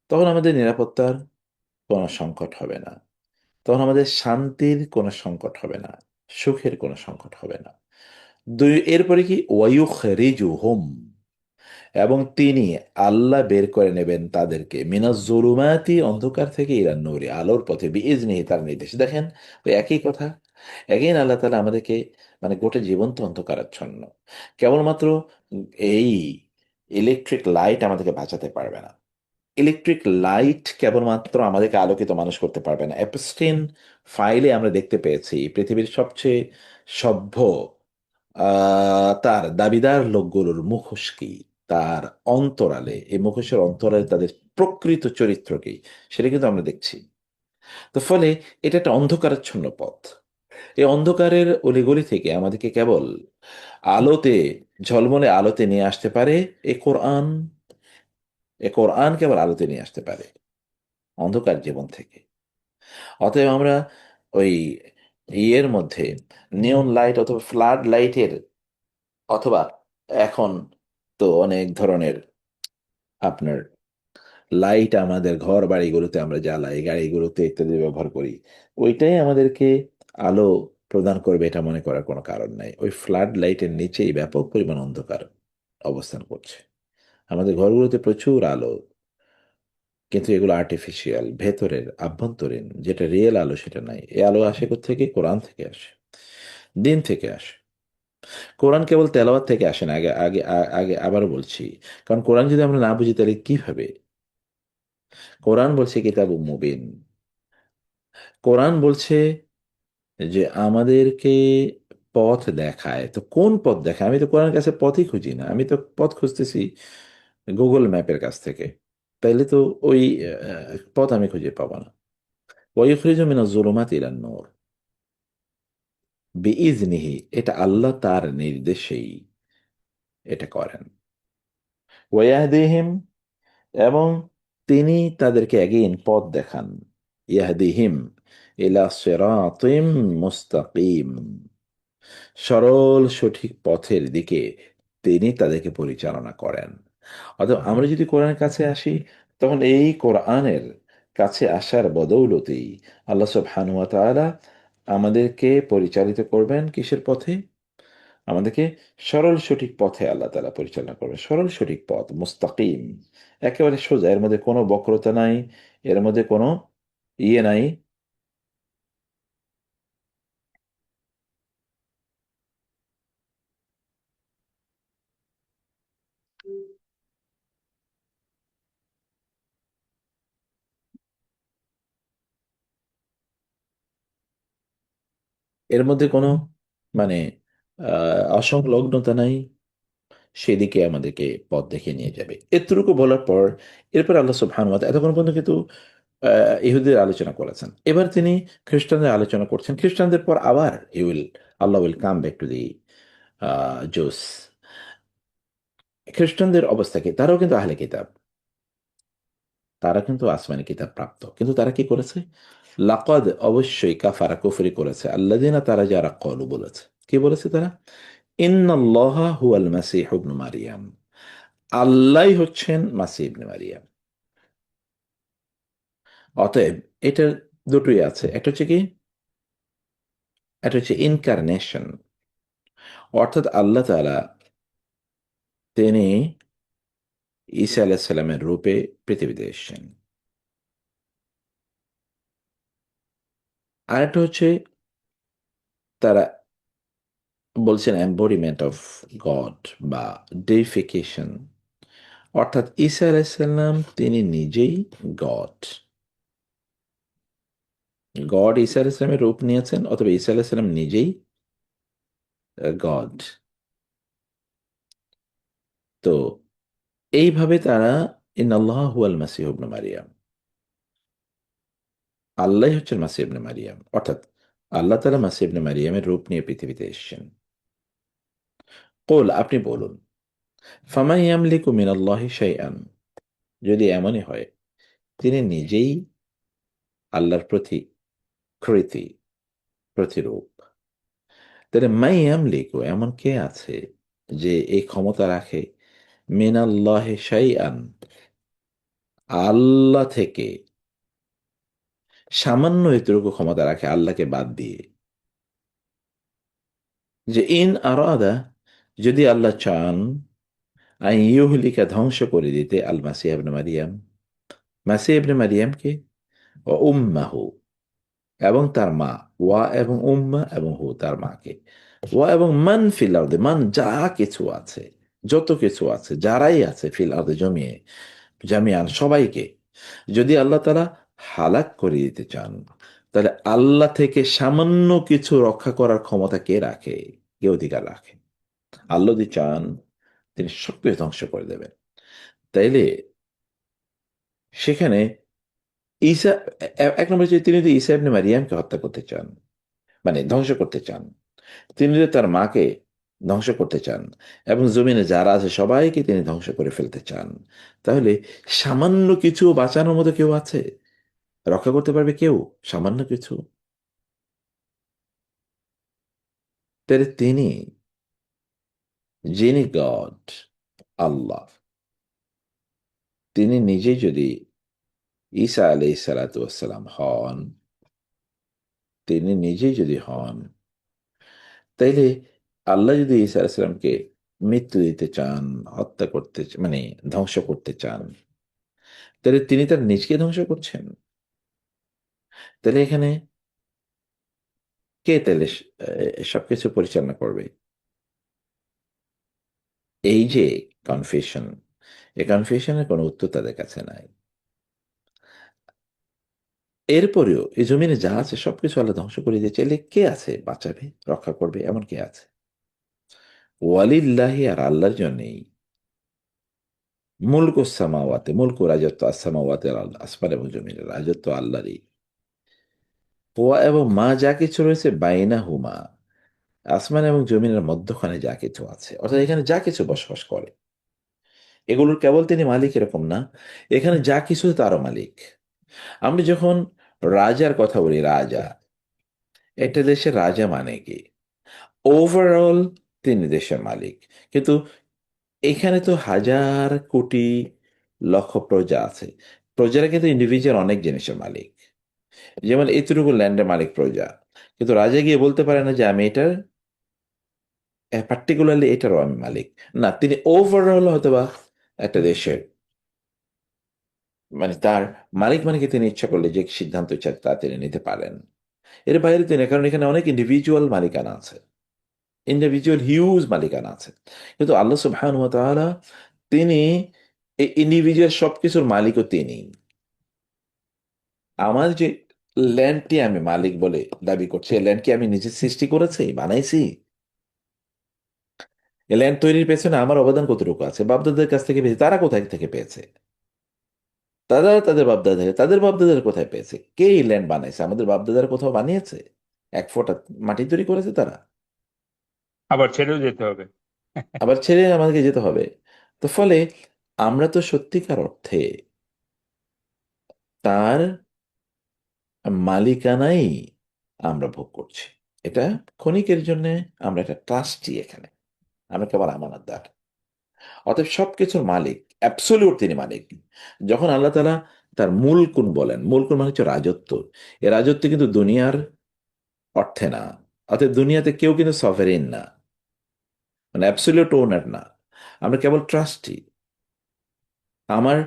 Speaker 1: তখন আমাদের নিরাপত্তার কোনো সংকট হবে না, তখন আমাদের শান্তির কোনো সংকট হবে না, সুখের কোনো সংকট হবে না। এরপরে কি ওয়ায়ুখরিজু হুম, এবং তিনি আল্লাহ বের করে নেবেন তাদেরকে মিনাজ জুলুমাতি, অন্ধকার থেকে, ইলান নূরি, আলোর পথে, বিইজনিহি, তার নির্দেশ। দেখেন ওই একই কথা, একই আল্লাহ তাআলা আমাদেরকে মানে গোটা জীবন তো অন্ধকারাচ্ছন্ন। কেবলমাত্র এই ইলেকট্রিক লাইট আমাদেরকে বাঁচাতে পারবে না। ইলেকট্রিক লাইট কেবলমাত্র আমাদেরকে আলোকিত মানুষ করতে পারবে না। অ্যাপস্টিন ফাইলে আমরা দেখতে পেয়েছি পৃথিবীর সবচেয়ে সভ্য তার দাবিদার লোকগুলোর মুখোশ কি, তার অন্তরালে, এই মুখোশের অন্তরালে তাদের প্রকৃত চরিত্র কি, সেটা কিন্তু আমরা দেখছি। তো ফলে এটা একটা অন্ধকারাচ্ছন্ন পথ। এই অন্ধকারের অলিগলি থেকে আমাদেরকে কেবল আলোতে, ঝলমলে আলোতে নিয়ে আসতে পারে এই কোরআন। এ কোরআন কেবল আলোতে নিয়ে আসতে পারে অন্ধকার জীবন থেকে। অতএব আমরা ওই ইয়ের মধ্যে নিয়ন লাইট অথবা ফ্লাড লাইটের, অথবা এখন তো অনেক ধরনের আপনার লাইট আমাদের ঘর বাড়িগুলোতে আমরা জ্বালাই, গাড়িগুলোতে ইত্যাদি ব্যবহার করি, ওইটাই আমাদেরকে আলো প্রদান করবে এটা মনে করার কোনো কারণ নাই। ওই ফ্লাড লাইটের নিচেই ব্যাপক পরিমাণ অন্ধকার অবস্থান করছে। আমাদের ঘরগুলোতে প্রচুর আলো, কিন্তু এগুলো আর্টিফিশিয়াল, ভেতরের আভ্যন্তরীণ যেটা রিয়েল আলো সেটা নাই। এই আলো আসে থেকে কোরআন থেকে আসে, দিন থেকে আসে। কোরআন কেবল তেলাওয়াত থেকে আসে না, আগে আগে আগে আবারও বলছি, কারণ কোরআন যদি আমরা না বুঝি তাহলে কিভাবে? কোরআন বলছে কিতাবু মুবিন, কোরআন বলছে যে আমাদেরকে পথ দেখায়। তো কোন পথ দেখায়? আমি তো কোরআন কাছে পথই খুঁজি না, আমি তো পথ খুঁজতেছি গুগল ম্যাপের কাছ থেকে। তাইলে তো ওই পথ আমি খুঁজে পাবো না। ওয়াইখরিজু মিনাজ জুলুমাতি ইলান নূর বিইজনিহি, এটা আল্লাহ তার নির্দেশেই এটা করেন। ওয়াহদিহিম, এবং তিনি তাদেরকে এগেইন পথ দেখান। ইয়াহদিহিম ইলা সিরাতিম মুস্তাকিম, সরল সঠিক পথের দিকে তিনি তাদেরকে পরিচালনা করেন। অর্থাৎ আমরা যদি কোরআনের কাছে আসি, তখন এই কোরআনের কাছে আসার বদৌলতেই আল্লাহ সুবহানাহু ওয়া তাআলা আমাদেরকে পরিচালিত করবেন কিসের পথে? আমাদেরকে সরল সঠিক পথে আল্লাহ তাআলা পরিচালনা করবেন। সরল সঠিক পথ মুস্তাকিম, একেবারে সোজা, এর মধ্যে কোনো বক্রতা নাই, এর মধ্যে কোনো ইয়ে নাই, এর মধ্যে কোনো মানে অসংলগ্নতা নাই, সেদিকে আমাদেরকে পথ দেখে নিয়ে যাবে। এতটুকু বলার পর এরপর আল্লাহ সুবহানাহু ওয়া তাআলা এতক্ষণ পর্যন্ত কিন্তু ইহুদিদের আলোচনা করেছেন, এবার তিনি খ্রিস্টানদের আলোচনা করছেন। খ্রিস্টানদের পর আবার Allah will come back to the Jews. খ্রিস্টানদের অবস্থা কি? তারাও কিন্তু আহলে কিতাব, তারা কিন্তু আসমানি কিতাব প্রাপ্ত, কিন্তু তারা কি করেছে? লাকাদ, অবশ্যই, কাফারা, কুফরি করেছে আল্লাযিনা, তারা যারা কলু বলেছে। কি বলেছে তারা? ইন্নাল্লাহা হুয়াল মাসীহ ইবনে মারিয়াম, আল্লাহ হচ্ছেন মাসীহ ইবনে মারিয়াম। অতএব এটার দুটোই আছে, একটা হচ্ছে কি, এটা হচ্ছে ইনকারনেশন, অর্থাৎ আল্লাহ তাআলা তিনি ঈসা আলাইহিস সালামের রূপে পৃথিবীতে এসেছেন। আরেকটা হচ্ছে তারা বলছেন এম্বডিমেন্ট অফ গড বা ডেইফিকেশন, অর্থাৎ ঈসা আলাইহিস সালাম তিনি নিজেই গড। গড ঈসা আলাইহিস সালামের রূপ নিয়েছেন, অথবা ঈসা আলাইহিস সালাম নিজেই গড। তো এইভাবে তারা ইন্নাল্লাহ হুয়াল মাসীহ ইবনে মারিয়াম, আল্লাহ হচ্ছেন মাসীহ ইবনে মারিয়াম, অর্থাৎ আল্লাহ তাআলা মাসীহ ইবনে মারিয়ামের রূপ নিয়ে পৃথিবীতে এসেছেন। কুল, আপনি বলুন, ফামান ইয়ামলিকু মিনাল্লাহি শাইআন, যদি এমনই হয় তিনি নিজেই আল্লাহর প্রতিকৃতি, প্রতিরূপ, তাহলে মাই ইয়ামলিকু, এমন কে আছে যে এই ক্ষমতা রাখে, মিনাল্লাহি শাইআন, আল্লাহ থেকে সামান্য এতটুকু ক্ষমতা রাখে আল্লাহকে বাদ দিয়ে, যে ইন আরাদা, যদি আল্লাহ চান, আই ইউহলিকা, ধ্বংস করে দিতে, আল মাসিহ ইবনে মারিয়াম, মাসিহ ইবনে মারিয়ামকে, ও উম্মাহু, এবং তার মা, ওয়া এবং উম্মা এবং হু তার মাকে, ওয়া এবং মান ফিল আরদে, মান যা কিছু আছে, যত কিছু আছে, যারাই আছে, ফিল আরদে জমিয়ে, জামিয়ান সবাইকে, যদি আল্লাহ তাআলা হালাক করে দিতে চান, তাহলে আল্লাহ থেকে সামান্য কিছু রক্ষা করার ক্ষমতা কে রাখে? কে অধিকার রাখে? আল্লাহ যদি চান তিনি সবকিছু ধ্বংস করে দেবেন। তাইলে সেখানে ঈসা, এক নম্বর হচ্ছে তিনি যদি ঈসা ইবনে মারিয়ামকে হত্যা করতে চান, মানে ধ্বংস করতে চান, তিনি যদি তার মাকে ধ্বংস করতে চান, এবং জমিনে যারা আছে সবাইকে তিনি ধ্বংস করে ফেলতে চান, তাহলে সামান্য কিছু বাঁচানোর মতো কেউ আছে? রক্ষা করতে পারবে কেউ সামান্য কিছু? তাহলে তিনি, যিনি গড, আল্লাহ, তিনি নিজেই যদি ঈসা আলাইহিস সালাতু ওয়াস সালাম হন, তিনি নিজেই যদি হন, তাইলে আল্লাহ যদি ঈসা আলাইহিস সালামকে মৃত্যু দিতে চান, হত্যা করতে মানে ধ্বংস করতে চান, তাহলে তিনি তার নিজকে ধ্বংস করছেন। তাহলে এখানে কে তাহলে সবকিছু পরিচালনা করবে? এই যে কনফিউশন, এই কনফিউশনের কোনো উত্তর তাদের কাছে নাই। এরপরেও এই জমিনে যা আছে সবকিছু আল্লাহ ধ্বংস করে দিয়ে চাইলে কে আছে বাঁচাবে, রক্ষা করবে, এমন কে আছে? ওয়ালিল্লাহি, আর আল্লাহর জন্যই, মুলকু সামাওয়াতে, মুলকু রাজত্ব, আসসামাওয়াতে, আসমান এবং জমিনের রাজত্ব আল্লাহরই, ওয়া এবং মা যা কিছু রয়েছে, বাইনা হুমা, আসমান এবং জমিনের মধ্যখানে যা কিছু আছে, অর্থাৎ এখানে যা কিছু বসবাস করে, এগুলোর কেবল তিনি মালিক এরকম না, এখানে যা কিছু তারও মালিক। আমরা যখন রাজার কথা বলি, রাজা, একটা দেশের রাজা মানে কি? ওভারঅল তিনি দেশের মালিক, কিন্তু এখানে তো হাজার কোটি লক্ষ প্রজা আছে, প্রজারা কিন্তু ইন্ডিভিজুয়াল অনেক জিনিসের মালিক। যেমন এতটুকু ল্যান্ডের মালিক প্রজা, কিন্তু রাজা গিয়ে বলতে পারে না যে আমি এটার, পার্টিকুলারলি এটারও আমি মালিক। না, তিনি ওভারঅল হয়তোবা একটা দেশের, মানে তার মালিক, মানে কি তিনি ইচ্ছা করলে যে সিদ্ধান্ত ইচ্ছা তা তিনি নিতে পারেন। এর বাইরে তিনি, কারণ এখানে অনেক ইন্ডিভিজুয়াল মালিকানা আছে, ইন্ডিভিজুয়াল হিউজ মালিকানা আছে, কিন্তু আল্লাহ সুবহানাহু ওয়া তাআলা তিনি এই ইন্ডিভিজুয়াল সবকিছুর মালিকও তিনি। আমার যে ল্যান্ডটি আমি মালিক বলে দাবি করছি, এই ল্যান্ড কি আমি নিজে সৃষ্টি করেছি, বানাইছি? এই ল্যান্ড তৈরির পেছনে আমার অবদান কতটুকু আছে? বাপদাদের কাছ থেকে পেয়েছি, তারা কোথায় থেকে পেয়েছে? তারা তাদের বাপদাদা থেকে, তাদের বাপদাদার কোথায় পেয়েছে? কে এই ল্যান্ড বানাইছে? আমাদের বাপদাদার কোথাও বানিয়েছে? এক ফোঁটা মাটি তৈরি করেছে তারা?
Speaker 2: আবার ছেড়েও যেতে হবে।
Speaker 1: আবার ছেড়ে আমাদেরকে যেতে হবে। তো ফলে আমরা তো সত্যিকার অর্থে তার মালিকানাই আমরা ভোগ করছি। এটা ক্ষণিকের জন্য আমরা একটা ট্রাস্টি, এখানে আমরা কেবল আমানতদার। অতএব সবকিছুর মালিক, অ্যাবসলিউট তিনি মালিক। যখন আল্লাহ তাআলা তার মুলকুন বলেন, মুলকুন মানে হচ্ছে রাজত্ব, এ রাজত্ব কিন্তু দুনিয়ার অর্থে না। অতএব দুনিয়াতে কেউ কিন্তু সফেরিন না, মানে অ্যাবসলিউট ওনার না, আমরা কেবল ট্রাস্টি। আমার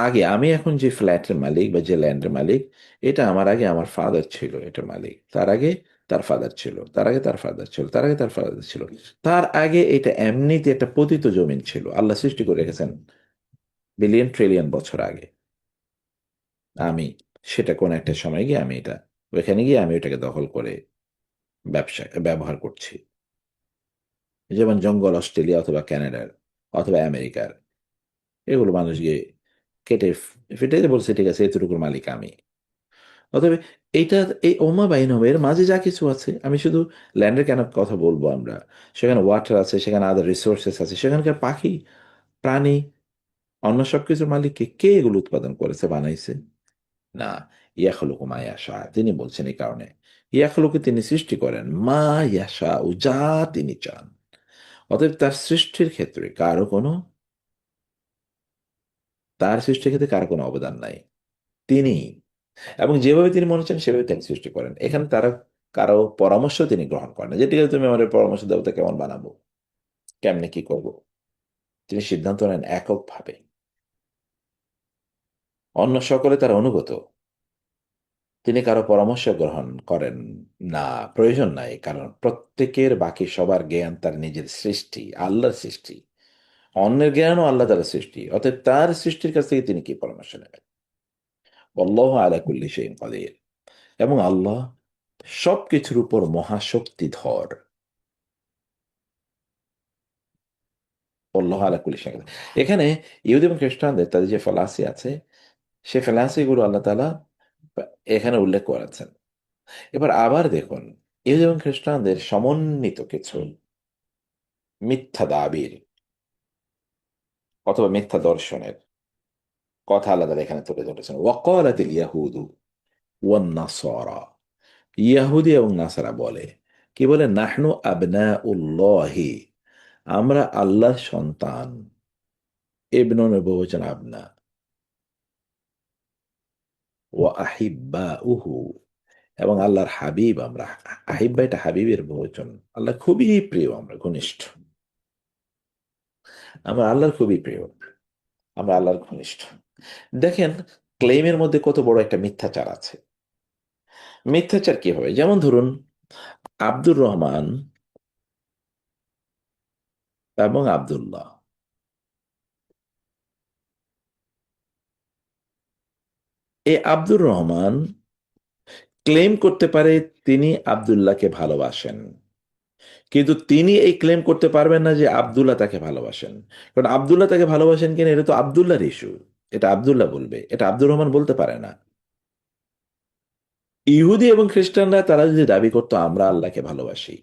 Speaker 1: আগে, আমি এখন যে ফ্ল্যাটের মালিক বা যে ল্যান্ডের মালিক, এটা আমার আগে আমার ফাদার ছিল এটার মালিক, তার আগে তার ফাদার ছিল, তার আগে তার ফাদার ছিল, তার আগে তার ফাদার ছিল, তার আগে এটা এমনিতে একটা পতিত জমিন ছিল, আল্লাহ সৃষ্টি করে রেখেছেন বিলিয়ন ট্রিলিয়ন বছর আগে। আমি সেটা কোন একটা সময় গিয়ে আমি এটা, ওইখানে গিয়ে আমি ওটাকে দখল করে ব্যবহার করছি। যেমন জঙ্গল অস্ট্রেলিয়া অথবা কানাডার অথবা আমেরিকার, এগুলো মানুষ গিয়ে কেটে ফেটে বলছে ঠিক আছে এতটুকুর মালিক আমি। অতএব এইটা, এই ওমা বাইনমের মাঝে যা কিছু আছে, আমি শুধু ল্যান্ডের কেন কথা বলবো, আমরা সেখানে ওয়াটার আছে, সেখানে আদার রিসোর্সেস আছে, সেখানকার পাখি, প্রাণী, অন্য সব কিছুর মালিককে কে এগুলো উৎপাদন করেছে, বানাইছে? না, ইয়াখলুকু মা ইয়াশা, তিনি বলছেন এই কারণে ইয়াখলুকু তিনি সৃষ্টি করেন মা ইয়াশা, ও যা তিনি চান। অতএব তার সৃষ্টির ক্ষেত্রে তার সৃষ্টির ক্ষেত্রে কারো কোনো অবদান নাই, তিনি, এবং যেভাবে তিনি মনে চান সেভাবে তিনি সৃষ্টি করেন। এখানে তারা কারো পরামর্শ তিনি গ্রহণ করেন না, যে ঠিক আছে তুমি আমার পরামর্শ দাও তো কেমন বানাবো, কেমনে কি করব। তিনি সিদ্ধান্ত নেন এককভাবে, অন্য সকলে তার অনুগত, তিনি কারো পরামর্শ গ্রহণ করেন না, প্রয়োজন নাই, কারণ প্রত্যেকের বাকি সবার জ্ঞান তার নিজের সৃষ্টি, আল্লাহর সৃষ্টি। অন্যের জ্ঞানও আল্লাহ তার সৃষ্টি, অতএব তার সৃষ্টির কাছ থেকে তিনি কি পরামর্শ নেবেন? আল্লাহু আলা কুল্লি শাইইন কাদির, এবং আল্লাহ সবকিছুর উপর মহাশক্তিধর। আল্লাহ আলা কুল্লি শাইইন কাদির। এখানে ইহুদি এবং খ্রিস্টানদের তাদের যে ফেলাসি আছে, সে ফেলাসিগুলো আল্লাহ তাআলা এখানে উল্লেখ করেছেন। এবার আবার দেখুন, ইহুদি এবং খ্রিস্টানদের সমন্বিত কিছু মিথ্যা দাবির অথবা মিথ্যা দর্শনের কথা আল্লাহ তাআলা এখানে তুলে ধরেছেন। ওয়াকালাতিল ইয়াহুদু ওয়ান নাসারা, ইয়াহুদি এবং নাসারা বলে, কি বলে? নাহনু আবনাউল্লাহি, আমরা আল্লাহর সন্তান। ইবনুন বহুবচন আবনা, ওয়া আহিব্বাউহু, এবং আল্লাহর হাবিব আমরা। আহিব্বা এটা হাবিবের বহুবচন, আল্লাহ খুবই প্রিয়, আমরা ঘনিষ্ঠ, আমরা আল্লাহর খুবই প্রিয়, আমরা আল্লাহর ঘনিষ্ঠ। দেখেন ক্লেইমের মধ্যে কত বড় একটা মিথ্যাচার আছে। মিথ্যাচার কি হবে? যেমন ধরুন আব্দুর রহমান এবং আব্দুল্লাহ, এই আব্দুর রহমান ক্লেম করতে পারে তিনি আব্দুল্লাহকে ভালোবাসেন, কিন্তু তিনি এই ক্লেম করতে পারবেন না যে আব্দুল্লাহ তাকে ভালোবাসেন। কারণ আব্দুল্লাহ তাকে ভালোবাসেন কিনা এটা তো আব্দুল্লাহর ইস্যু, এটা আব্দুল্লাহ বলবে, এটা আব্দুর রহমান বলতে পারে না। ইহুদি এবং খ্রিস্টানরা তারা যদি দাবি করতো আমরা আল্লাহকে ভালোবাসি,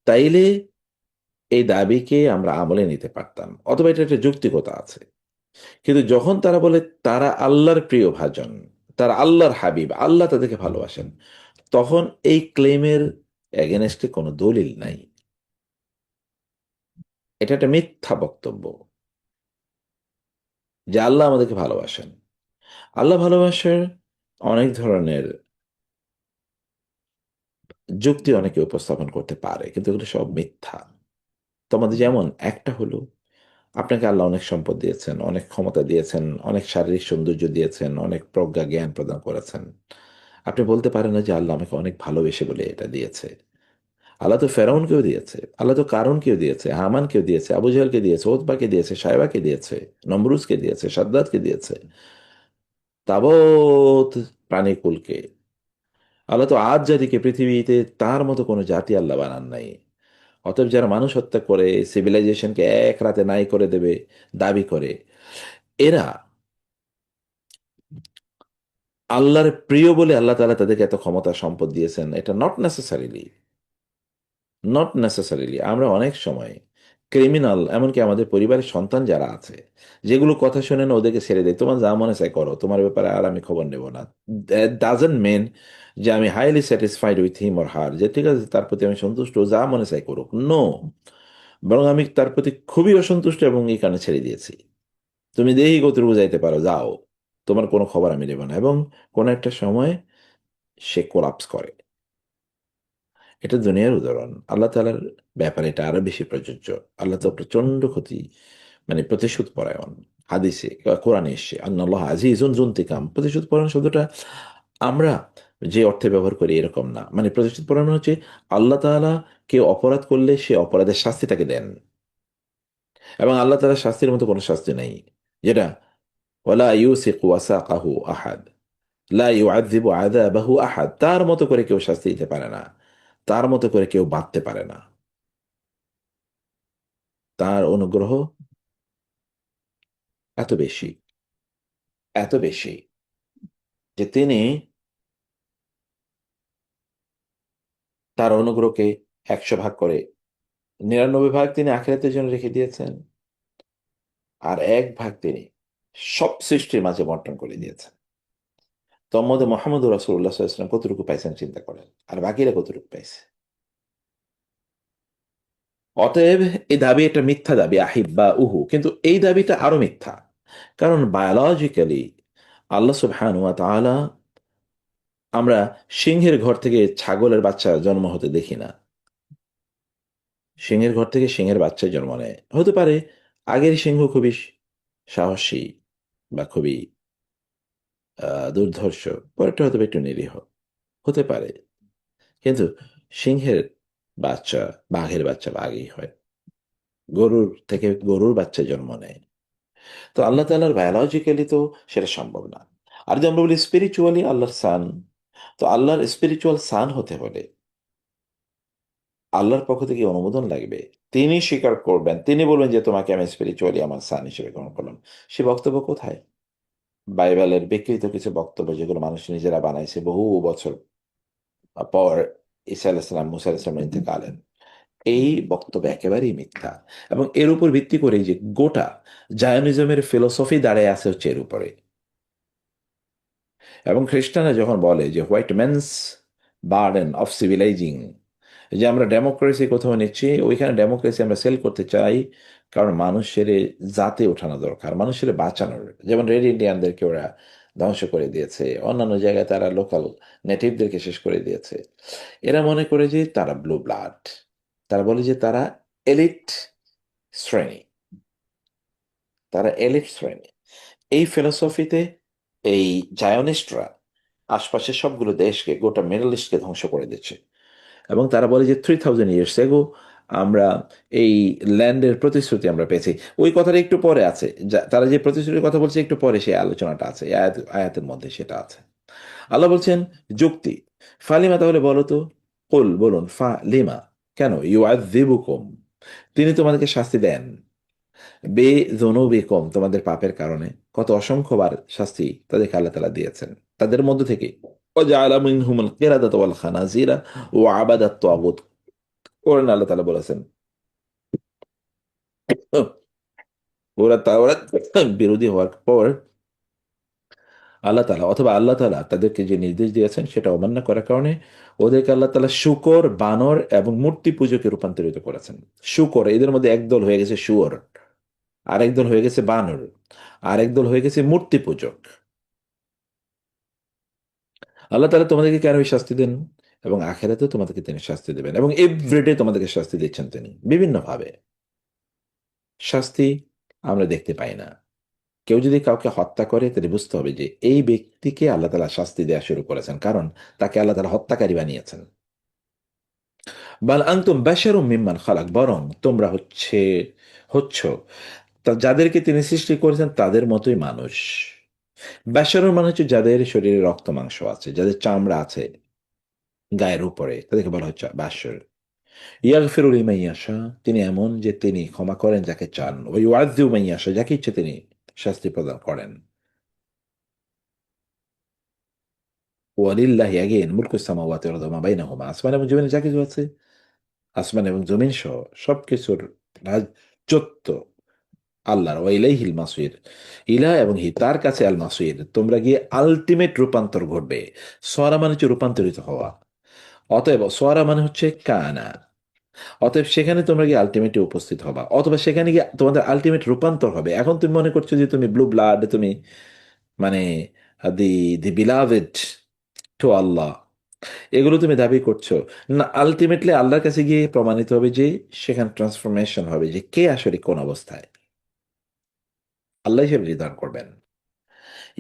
Speaker 1: তাইলে এই দাবিকে আমরা আমলে নিতে পারতাম, অথবা এটা একটা যৌক্তিকতা আছে। কিন্তু যখন তারা বলে তারা আল্লাহর প্রিয় ভাজন, তারা আল্লাহর হাবিব, আল্লাহ তাদেরকে ভালোবাসেন, তখন এই ক্লেমের এগেনস্টে কোনো দলিল নাই, এটা একটা মিথ্যা বক্তব্য যে আল্লাহ আমাদেরকে ভালোবাসেন। আল্লাহ ভালোবাসার অনেক ধরনের যুক্তি অনেকে উপস্থাপন করতে পারে, কিন্তু এগুলো সব মিথ্যা। তোমাদের যেমন একটা হলো, আপনাকে আল্লাহ অনেক সম্পদ দিয়েছেন, অনেক ক্ষমতা দিয়েছেন, অনেক শারীরিক সৌন্দর্য দিয়েছেন, অনেক প্রজ্ঞা জ্ঞান প্রদান করেছেন। আপনি বলতে পারেন না যে আল্লাহ আমাকে অনেক ভালোবেসে বলে এটা দিয়েছে। আল্লাহ তো ফেরাউনকেও দিয়েছে, আল্লাহ তো কারুনকেও দিয়েছে, হামানকেও দিয়েছে, আবু জাহেলকে দিয়েছে, ওতবাকে দিয়েছে, সাইবাকে দিয়েছে, নমরুজকে দিয়েছে, সাদ্দাতকে দিয়েছে। তাবৎ প্রাণীকুলকে। আল্লাহ তো আজ জাতিকে পৃথিবীতে তার মতো কোনো জাতি আল্লাহ বানান নাই। অতএব যারা মানুষ হত্যা করে সিভিলাইজেশনকে এক রাতে নাই করে দেবে দাবি করে, এরা আল্লাহর প্রিয় বলে আল্লাহ তাআলা তাদেরকে এত ক্ষমতা সম্পদ দিয়েছেন, এটা নট নেসেসারিলি। আমরা অনেক সময় ক্রিমিনাল, এমনকি আমাদের পরিবারের সন্তান যারা আছে, যেগুলো কথা শুনে না ওদেরকে ছেড়ে দেয়, তোমার যা মনে চায় করো, তোমার ব্যাপারে আর আমি খবর নেব না। দ্যাট ডাজন্ট মিন যে আমি highly satisfied with him or her, যে ঠিক আছে তার প্রতি আমি সন্তুষ্ট, ও যা মনে চায় করুক। নো, বরং আমি তার প্রতি খুবই অসন্তুষ্ট এবং এই কারণে ছেড়ে দিয়েছি। তুমি দেহি কতটুকু বুঝাইতে পারো, যাও, তোমার কোনো খবর আমি নেব না। এবং কোনো একটা সময় সে কোলাপস করে। এটা দুনিয়ার উদাহরণ, আল্লাহ তাআলার ব্যাপারে এটা আরো বেশি প্রযোজ্য। আল্লাহ তো প্রচন্ড ক্ষতি, মানে প্রতিশোধ পরায়ণ। হাদিসে কোরআনে এসছে আল্লাহ আজিজুন যুন্তিকাম। প্রতিশোধ পরায়ণ শব্দটা আমরা যে অর্থে ব্যবহার করি এরকম না। মানে প্রতিশোধ পরায়ণ হচ্ছে আল্লাহ তাআলা কেউ অপরাধ করলে সে অপরাধের শাস্তি তাকে দেন, এবং আল্লাহ তাআলার শাস্তির মতো কোনো শাস্তি নেই, যেটা ওয়ালা ইউসিকু ওয়াসাকাহু আহাদ, লা ইউআযযিবু আযাবাহু আহাদ। তার মতো করে কেউ শাস্তি দিতে পারে না, তার মতো করে কেউ বাঁধতে পারে না। তার অনুগ্রহ এত বেশি, এত বেশি, যে তিনি তার অনুগ্রহকে 100 ভাগ করে 99 ভাগ তিনি আখিরাতের জন্য রেখে দিয়েছেন, আর 1 ভাগ তিনি সব সৃষ্টির মাঝে বন্টন করে দিয়েছেন। তোর মধ্যে মোহাম্মদ রাসূলুল্লাহ সাল্লাল্লাহু আলাইহি ওয়াসাল্লাম কতটুকু পাইছেন চিন্তা করেন, আর বাকিরা কতটুকু পাইছে। অতএব এই দাবি একটা মিথ্যা দাবি, আহিব্বা উহু, কিন্তু এই দাবিটা আরো মিথ্যা। কারণ বায়োলজিক্যালি আল্লাহ সুবহানাহু ওয়া তাআলা, আমরা সিংহের ঘর থেকে ছাগলের বাচ্চা জন্ম হতে দেখি না। সিংহের ঘর থেকে সিংহের বাচ্চা জন্ম নেয়, হতে পারে আগের সিংহ খুবই সাহসী বা খুবই দুর্ধর্ষ, পরেরটা হয়তো বা একটু নিরীহ, হতে পারে। কিন্তু সিংহের বাচ্চা, বাঘের বাচ্চা বাঘই হয়, গরুর থেকে গরুর বাচ্চা জন্ম নেয়। তো আল্লাহ তাআলার বায়োলজিক্যালি তো সেটা সম্ভব না। আর যদি আমরা বলি স্পিরিচুয়ালি আল্লাহর সান, তো আল্লাহর স্পিরিচুয়াল সান হতে হলে আল্লাহর পক্ষ থেকে অনুমোদন লাগবে। তিনি স্বীকার করবেন, তিনি বলবেন যে তোমাকে আমি স্পিরিচুয়ালি আমার সান হিসেবে গ্রহণ করলাম। সে বক্তব্য কোথায়? বাইবেলের বিকৃত কিছু বক্তব্য, যেগুলো মানুষ নিজেরা বানাইছে বহু বছর পর ঈসা আলাইহিস সালাম, মুসা আলাইহিস সালামের ইন্তেকালের। এই বক্তব্য একেবারেই মিথ্যা, এবং এর উপর ভিত্তি করে যে গোটা জায়নিজমের ফিলোসফি দাঁড়ায় আছে হচ্ছে এর উপরে। এবং খ্রিস্টানরা যখন বলে যে হোয়াইট ম্যানস বার্ডেন অফ সিভিলাইজিং, যে আমরা ডেমোক্রেসি কোথাও নিচ্ছি, ওইখানে ডেমোক্রেসি আমরা সেল করতে চাই, কারণ মানুষের জাতে ওঠানো দরকার, মানুষের বাঁচানোর। যেমন রেড ইন্ডিয়ানদেরকে ওরা ধ্বংস করে দিয়েছে, অন্যান্য জায়গায় তারা লোকাল নেটিভদেরকে শেষ করে দিয়েছে। এরা মনে করে যে তারা ব্লু ব্লাড, তারা বলে যে তারা এলিট শ্রেণী, তারা এলিট শ্রেণী। এই ফিলোসফিতে এই জায়নিস্টরা আশপাশের সবগুলো দেশকে, গোটা মিডল ইস্টকে ধ্বংস করে দিচ্ছে। এবং তারা বলে যে 3000 years ago আমরা এই ল্যান্ডের প্রতিশ্রুতি আমরা পেয়েছি। ওই কথাটা একটু পরে আছে, তারা যে প্রতিশ্রুতির কথা বলছে একটু পরে সেই আলোচনাটা আছে, এই আয়াতের মধ্যে সেটা আছে। আল্লাহ বলছেন যুক্তি, ফালিমা, তাহলে বলো তো, কুল, বলুন, ফা লিমা, কেন, ইউআযযিবুকুম, তিনি তোমাদেরকে শাস্তি দেন, বে যুনুবিকুম, তোমাদের পাপের কারণে। কত অসংখ্যবার শাস্তি তাদেরকে আল্লাহ তাআলা দিয়েছেন, তাদের মধ্য থেকে ওয়াজআলা মিনহুমুল কিরাদাতা ওয়াল খানাজিরা ওয়া আবাদাত তাগুত। কোরআন আল্লাহ তাআলা বলেছেন ওরা তাওরাত বিরোধী হওয়ার পর আল্লাহ তাআলা, অথবা আল্লাহ তাআলা তাদেরকে যে নির্দেশ দিয়েছেন সেটা অমান্য করার কারণে ওদেরকে আল্লাহ তাআলা শূকর, বানর এবং মূর্তি পূজকে রূপান্তরিত করেছেন। শূকর, এদের মধ্যে একদল হয়ে গেছে শুয়োর, আরেক দল হয়ে গেছে বানর, আরেক দল হয়ে গেছে মূর্তি পূজক। আল্লাহ তাআলা তোমাদেরকে কেন এই শাস্তি দেন, এবং আখেরাতেও তোমাদেরকে তিনি শাস্তি দেবেন, এবং এভরিডে তোমাদেরকে শাস্তি দিচ্ছেন তিনি বিভিন্নভাবে। শাস্তি আমরা দেখতে পাই না। কেউ যদি কাউকে হত্যা করে তাহলে বুঝতে হবে যে এই ব্যক্তিকে আল্লাহ তাআলা শাস্তি দেওয়া শুরু করেছেন, কারণ তাকে আল্লাহ তাআলা হত্যাকারী বানিয়েছেন। বাল আনতুম বাশারুম মিম্মান খালাক, বরং তোমরা হচ্ছ তা যাদেরকে তিনি সৃষ্টি করেছেন তাদের মতোই মানুষ। বাশারুন মানে হচ্ছে যাদের শরীরে রক্ত মাংস আছে, যাদের চামড়া আছে গায়ের উপরে, তাদেরকে বলা হচ্ছে বাশার। ইয়াগফিরু লিমান ইয়াশা, তিনি এমন যে তিনি ক্ষমা করেন যাকে চান, ওয়া ইউআযযিবু মান ইয়াশা, যাকে ইচ্ছে তিনি শাস্তি প্রদান করেন। ওয়ালিল্লাহি অ্যাগেন মুলকুস সামাওয়াতি ওয়াল আরদি ওয়া মা বাইনাহুমা, আসমান এবং জমিনে যা কিছু আছে, আসমান এবং জমিন সহ সবকিছুর রাজত্ব আল্লাহর। ওয়া ইলাইহিল মাসির, ইলা এবং হি, তার কাছে আল মাসির, তোমরা গিয়ে আলটিমেট রূপান্তর ঘটবে। সোয়ারা মানে হচ্ছে রূপান্তরিত হওয়া, অতএব সোয়ারা মানে হচ্ছে কানা, অতএব সেখানে তোমরা গিয়ে আলটিমেটলি উপস্থিত হবা, অথবা সেখানে গিয়ে তোমাদের আলটিমেট রূপান্তর হবে। এখন তুমি মনে করছো যে তুমি ব্লু ব্লাড, তুমি মানে দি দি বিলাভেড টু আল্লাহ, এগুলো তুমি দাবি করছো না। আলটিমেটলি আল্লাহর কাছে গিয়ে প্রমাণিত হবে যে সেখানে ট্রান্সফরমেশন হবে, যে কে আসলে কোন অবস্থায়, আল্লাহ হিসেবে নির্ধারণ করবেন।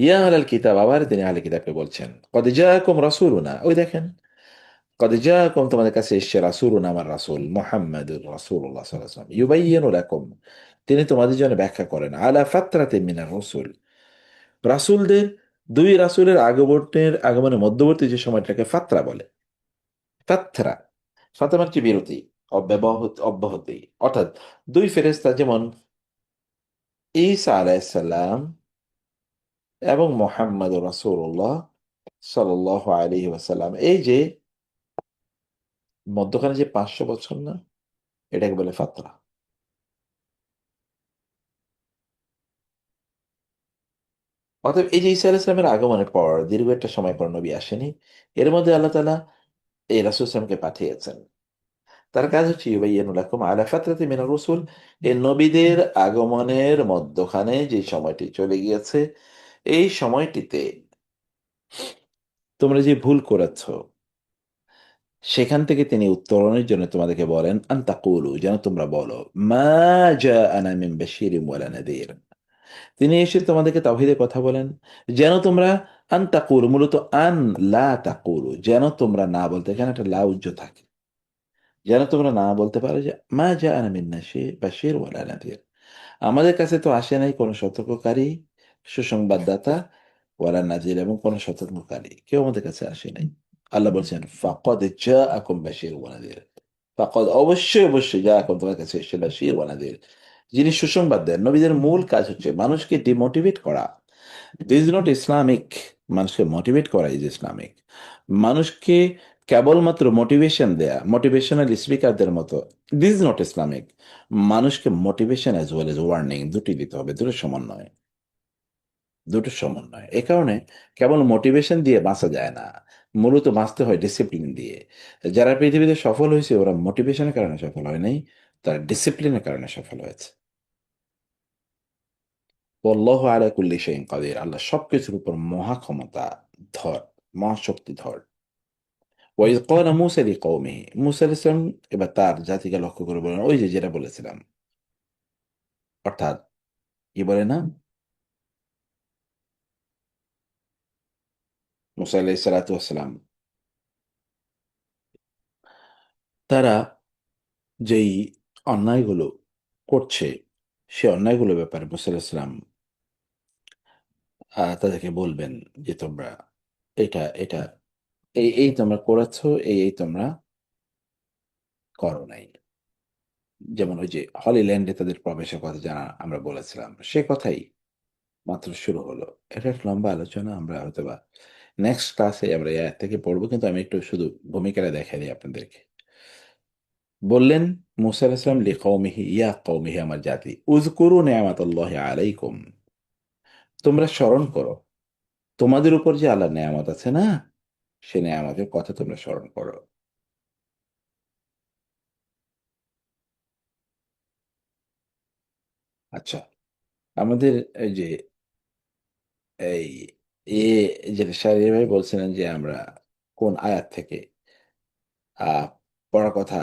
Speaker 1: ইয়া আলাল কিতাব, আবার তিনি আহলে কিতাবকে বলছেন, কদ জাআকুম রাসূলুনা, ওই দেখেন, কদ জাআকুম, তোমাদের কাছে এসেছে রাসূলুনা, আমার রাসূল মুহাম্মাদুর রাসূলুল্লাহ সাল্লাল্লাহু আলাইহি ওয়াসাল্লাম, ইউবাইয়িনু লাকুম, তিনি তোমাদের জন্য ব্যাখ্যা করেন, আলা ফাতরাতিন মিনার রাসূল, রাসূলদের, দুই রাসূলের আগমনের মধ্যবর্তী যে সময়টাকে ফাতরা বলে। ফাতরা, ফাতরা মানে হচ্ছে বিরতি, অব্যাহতি, অর্থাৎ দুই ফেরেশতা, যেমন ঈসা আলাইহিস সালাম এবং মুহাম্মদুর রাসূলুল্লাহ সাল্লাল্লাহু আলাইহি ওয়াসাল্লাম, এই যে মধ্যখানে যে 500 বছর না, এটাকে বলে ফাতরা। অতএব এই যে ঈসা আলাইহিস সালামের আগমনের পর দীর্ঘ একটা সময় পর নবী আসেনি, এর মধ্যে আল্লাহ তাআলা এই রাসূল সাল্লামকে পাঠিয়েছেন। তার কাজ হচ্ছে ইউবাইয়িনু লাকুম আলা ফাতরাতিন মিনার রাসূল, এই নবীদের আগমনের মধ্যখানে যে সময়টি চলে গিয়েছে, এই সময়টিতে তোমরা যে ভুল করেছ, সেখান থেকে তিনি উত্তরণের জন্য তোমাদেরকে বলেন, আন তাকুলু, যেন তোমরা বলো, মা জাআনা মিন বাশীরিন ওয়ালা নাযীর, তিনি এসে তোমাদেরকে তাওহীদের কথা বলেন, যেন তোমরা আন তাকুলু, মূলত আন লা তাকুলু, যেন তোমরা না বলতে, এখানে একটা লা উজ্জ থাকে, যেন তোমরা না বলতে পারো যে মা জাআনা মিন বাশীর ওয়ালা নাযীর, আমাদের কাছে তো আসে নাই কোনো সতর্ককারী, সুসংবাদদাতা, ওয়ালা নাজির, এবং কোনো সতর্ককারী কেউ আমাদের কাছে আসে নাই। আল্লাহ বলছেন, ফাকাদ জাআকুম বাশীর ওয়া নাযীর, ফাকাদ, অবশ্যই অবশ্যই, জাআকুম, তোমার কাছে এসেছে বাশীর ওয়া নাযীর, যিনি সুসংবাদ দেন। নবীদের মূল কাজ হচ্ছে মানুষকে ডিমোটিভেট করা। দিস ইজ নট ইসলামিক, মানুষকে মোটিভেট করা ইজ ইসলামিক। মানুষকে কেবলমাত্র মোটিভেশন দেয়া, মোটিভেশনাল স্পিকারদের মতো, দিস ইজ নট ইসলামিক। মানুষকে motivation as well as warning দুটি দিতে হবে, দুটো সমন্বয়, দুটো সমন্বয়। এ কারণে কেবল মোটিভেশন দিয়ে বাঁচা যায় না, মূলত বাঁচতে হয় ডিসিপ্লিন দিয়ে। যারা পৃথিবীতে সফল হয়েছে, ওরা মোটিভেশনের কারণে সফল হয় নাই, তারা ডিসিপ্লিনের কারণে সফল হয়েছে। ওয়াল্লাহু আলা কুল্লি শাইইন কাদির, আল্লাহ সবকিছুর উপর মহা ক্ষমতা ধর, মহাশক্তিধর। ওয়াইজ ক্বালা মূসা লিকওমিহি, মূসা আলাইহিস সালাম এবার তার জাতিকে লক্ষ্য করে বলেন, ওই যে যেটা বলেছিলাম, অর্থাৎ কি বলে না, মূসা আলাইহিস সালাতু ওয়াস সালাম, তারা যেই অন্যায়গুলো করছে, সে অন্যায়গুলোর ব্যাপারে মূসা আলাইহিস সালাম তাদেরকে বলবেন যে তোমরা এটা এটা এই এই তোমরা করেছো, এই এই তোমরা করো নাই। যেমন ওই যে হলি ল্যান্ডে তাদের প্রবেশের কথা জানা আমরা বলেছিলাম, সে কথাই মাত্র শুরু হলো। এটা একটা লম্বা আলোচনা, আমরা হয়তো বা নেক্সট ক্লাসে আমরা এর থেকে পড়বো, কিন্তু আমি একটু শুধু ভূমিকাটা দেখাই দিই আপনাদেরকে। বললেন মুসা আলাইহিস সালাম লিকওমিহি, ইয়া কওমিহি, আমার জাতি, উযকুরু নি'মাতাল্লাহি আলাইকুম, তোমরা স্মরণ করো তোমাদের উপর যে আল্লাহর নেয়ামত আছে না, সে নেয়ামতের কথা তোমরা স্মরণ করো। আচ্ছা, আমাদের এই যে এই এ যেটা শারীর ভাই বলছিলেন যে আমরা কোন আয়াত থেকে আহ পড়ার কথা,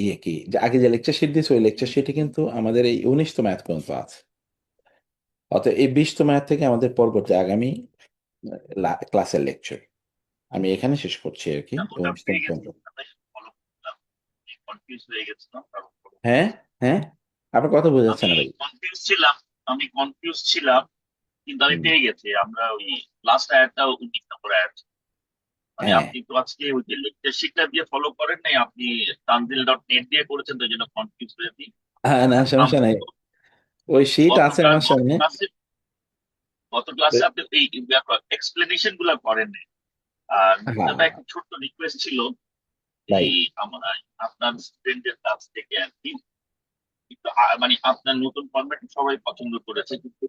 Speaker 1: ইয়ে কি, যে আগে যে লেকচার শিট দিয়েছে, ওই লেকচার শিটে কিন্তু আমাদের এই 19তম আয়াত পর্যন্ত আছে। অতএব এই 20তম আয়াত থেকে আমাদের পরবর্তী আগামী ক্লাসের লেকচার আমি এখানে শেষ করছি আর কি,
Speaker 3: ওটা
Speaker 1: 19তম
Speaker 3: পেয়ে গেছি,
Speaker 1: পর্যন্ত।
Speaker 3: আমি follow করলাম। কনফিউজ হয়ে গেছিলাম, কারণ
Speaker 1: হ্যাঁ, হ্যাঁ, আপনার কথা বোঝা যাচ্ছে
Speaker 3: আমি
Speaker 1: না ভাই।
Speaker 3: কনফিউজ ছিলাম, আমি কনফিউজ ছিলাম কিন্তু আমি
Speaker 1: হুম,
Speaker 3: পেয়ে গেছি। আমরা ওই লাস্ট আয়াতটা 19 নম্বর আয়াত। মানে
Speaker 1: হ্যাঁ
Speaker 3: আপনি তো আজকে ওই যে লেকচার শিটটা দিয়ে ফলো করেন নাই, আপনি tanzil.net দিয়ে করেছেন, তো এই জন্য কনফিউজ হয়ে দিই।
Speaker 1: হ্যাঁ, না সমস্যা নাই, ওই শীট
Speaker 3: গত
Speaker 1: আছে
Speaker 3: ক্লাস
Speaker 1: আমার
Speaker 3: গত
Speaker 1: সামনে।
Speaker 3: ক্লাসে গত ক্লাসে আপনি এই এক্সপ্লেনেশন গুলা করেন নাই। আর
Speaker 1: হ্যাঁ
Speaker 3: মুক্তাদা একটা ছোট্ট রিকোয়েস্ট ছিল,
Speaker 1: ভাই,
Speaker 3: এই আমরা আপনার স্টুডেন্টের কাছ থেকে আর কি, কিন্তু মানে আপনার নতুন ফরম্যাট সবাই পছন্দ করেছে, কিন্তু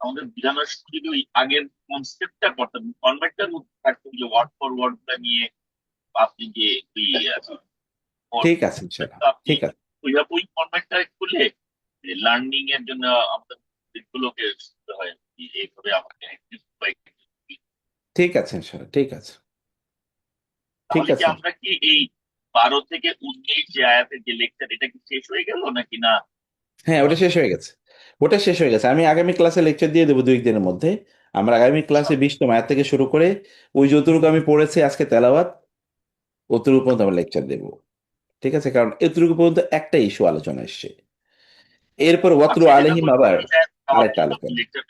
Speaker 3: আমাদের বোঝানোর সময় যদি ওই আগের কনসেপ্টটা করতেন, ফরম্যাটটার মধ্যে থাকতো, যে ওয়ার্ড ফর ওয়ার্ডটা নিয়ে আপনি যে ওই
Speaker 1: ঠিক আছে ইনশাল্লাহ,
Speaker 3: ফরম্যাটটা আপনি
Speaker 1: ঠিক আছে,
Speaker 3: ওইভাবে ওই ফরম্যাটটা খুলে লার্নিং এর জন্য আমাদের গুলোকে শিখতে হয় আর কি, এইভাবে আমাকে
Speaker 1: ঠিক আছে ইনশাল্লাহ, ঠিক আছে, ঠিক
Speaker 3: তাহলে কি
Speaker 1: আছে।
Speaker 3: আমরা কি এই 12 থেকে 19 যে আয়াতের যে লেকচার, এটা কি শেষ হয়ে গেল নাকি না?
Speaker 1: হ্যাঁ, ওটা শেষ হয়ে গেছে, ওটা শেষ হয়ে গেছে। আমি আগামী ক্লাসে লেকচার দিয়ে দেবো 2 দিনের মধ্যে। আমরা আগামী ক্লাসে 20তম আয়াত থেকে শুরু করে ওই যতটুকু আমি পড়েছি আজকে তেলাওয়াত, অতটুকু পর্যন্ত আমরা লেকচার দেবো। ঠিক আছে, কারণ এতটুকু পর্যন্ত একটা ইস্যু আলোচনা এসছে, এরপর ওয়াতলু
Speaker 3: আচ্ছা, যেটা
Speaker 1: আলাইহিম
Speaker 3: বলছি
Speaker 1: আবার
Speaker 3: এই আয়াত খাওয়ার
Speaker 1: আরেকটা
Speaker 3: জন্য আপনি
Speaker 1: আলোচনা।
Speaker 3: লেকচার,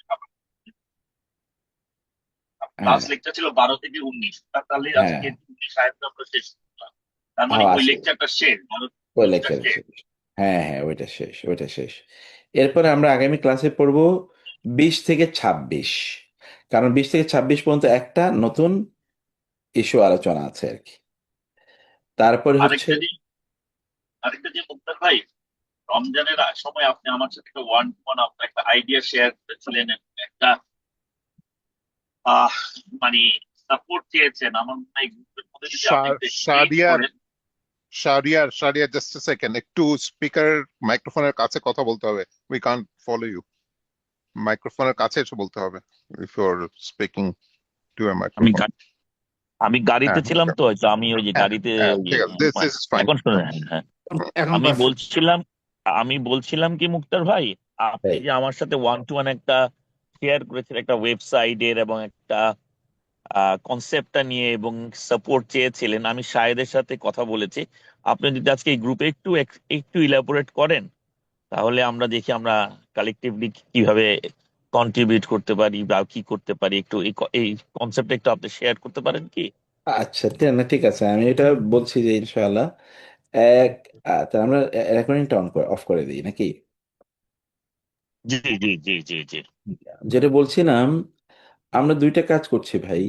Speaker 1: হ্যাঁ,
Speaker 3: লাস্ট লেকচার ছিল 12 থেকে 19, তাহলে
Speaker 1: হ্যাঁ,
Speaker 3: আজকে 19 আয়াতটা আমরা শেষ করলাম। তার মানে
Speaker 1: হ্যাঁ
Speaker 3: ওই
Speaker 1: আছে,
Speaker 3: লেকচারটা শেষ,
Speaker 1: ওই
Speaker 3: 12
Speaker 1: লেকচার
Speaker 3: শেষ।
Speaker 1: শেষ। হ্যাঁ হ্যাঁ, ওইটা শেষ, ওইটা শেষ। এরপরে আমরা আগামী ক্লাসে পড়বো 20 থেকে 26, কারণ 20 থেকে 26 পর্যন্ত একটা নতুন ইস্যু আলোচনা আছে আর কি। তারপরে হচ্ছে,
Speaker 3: আরেকটা যে আরেকটা যে মুক্তার ভাই, রমজানের সময় আপনি আমার সাথে একটা ওয়ান টু ওয়ান আপনার একটা আইডিয়া শেয়ার করেছিলেন, একটা আহ মানে সাপোর্ট চেয়েছেন। আমার মনে হয় গ্রুপের মধ্যে যদি আপনি একটু এক্সপ্লেইন
Speaker 6: শাহরিয়ার
Speaker 3: করেন।
Speaker 6: শাহরিয়ার জাস্ট এ সেকেন্ড, একটু স্পিকার মাইক্রোফোনের কাছে কথা বলতে হবে। We can't follow you. মাইক্রোফোনের কাছে এসে বলতে হবে if you are speaking to a
Speaker 3: আমি
Speaker 6: মাইক্রোফোন।
Speaker 3: আমি গাড়িতে
Speaker 6: হ্যাঁ,
Speaker 3: ছিলাম, তো হয়তো আমি ওই যে
Speaker 6: হ্যাঁ,
Speaker 3: গাড়িতে
Speaker 6: হ্যাঁ,
Speaker 3: ওই
Speaker 6: ঠিক আছে, দিস
Speaker 3: মানে
Speaker 6: ইজ ফাইন।
Speaker 3: এখন শুনে, হ্যাঁ হ্যাঁ।
Speaker 4: এখন
Speaker 3: আমি
Speaker 4: পারফেক্ট।
Speaker 3: বলছিলাম আমি বলছিলাম কি মুক্তার ভাই, আপনি
Speaker 1: এই,
Speaker 3: যে আমার সাথে ওয়ান টু ওয়ান একটা শেয়ার করেছেন একটা ওয়েবসাইটের এবং একটা কনসেপ্টটা নিয়ে, এবং সাপোর্ট চেয়েছিলেন, আমি শাহেদের সাথে কথা বলেছি। আপনি যদি আজকে এই গ্রুপে একটু একটু ইলাবোরেট করেন, তাহলে আমরা দেখি আমরা কালেকটিভলি কিভাবে কন্ট্রিবিউট করতে পারি বা কি করতে পারি, একটু এই কনসেপ্টটা একটু আপনি শেয়ার করতে পারেন কি?
Speaker 1: আচ্ছা না ঠিক আছে, আমি এটা বলছি যে ইনশাআল্লাহ এক তা আমরা রেকর্ডিংটা অফ করে দিই নাকি?
Speaker 3: জি জি জি জি জি।
Speaker 1: যেটা বলছিলাম, আমরা 2টা কাজ করছি ভাই।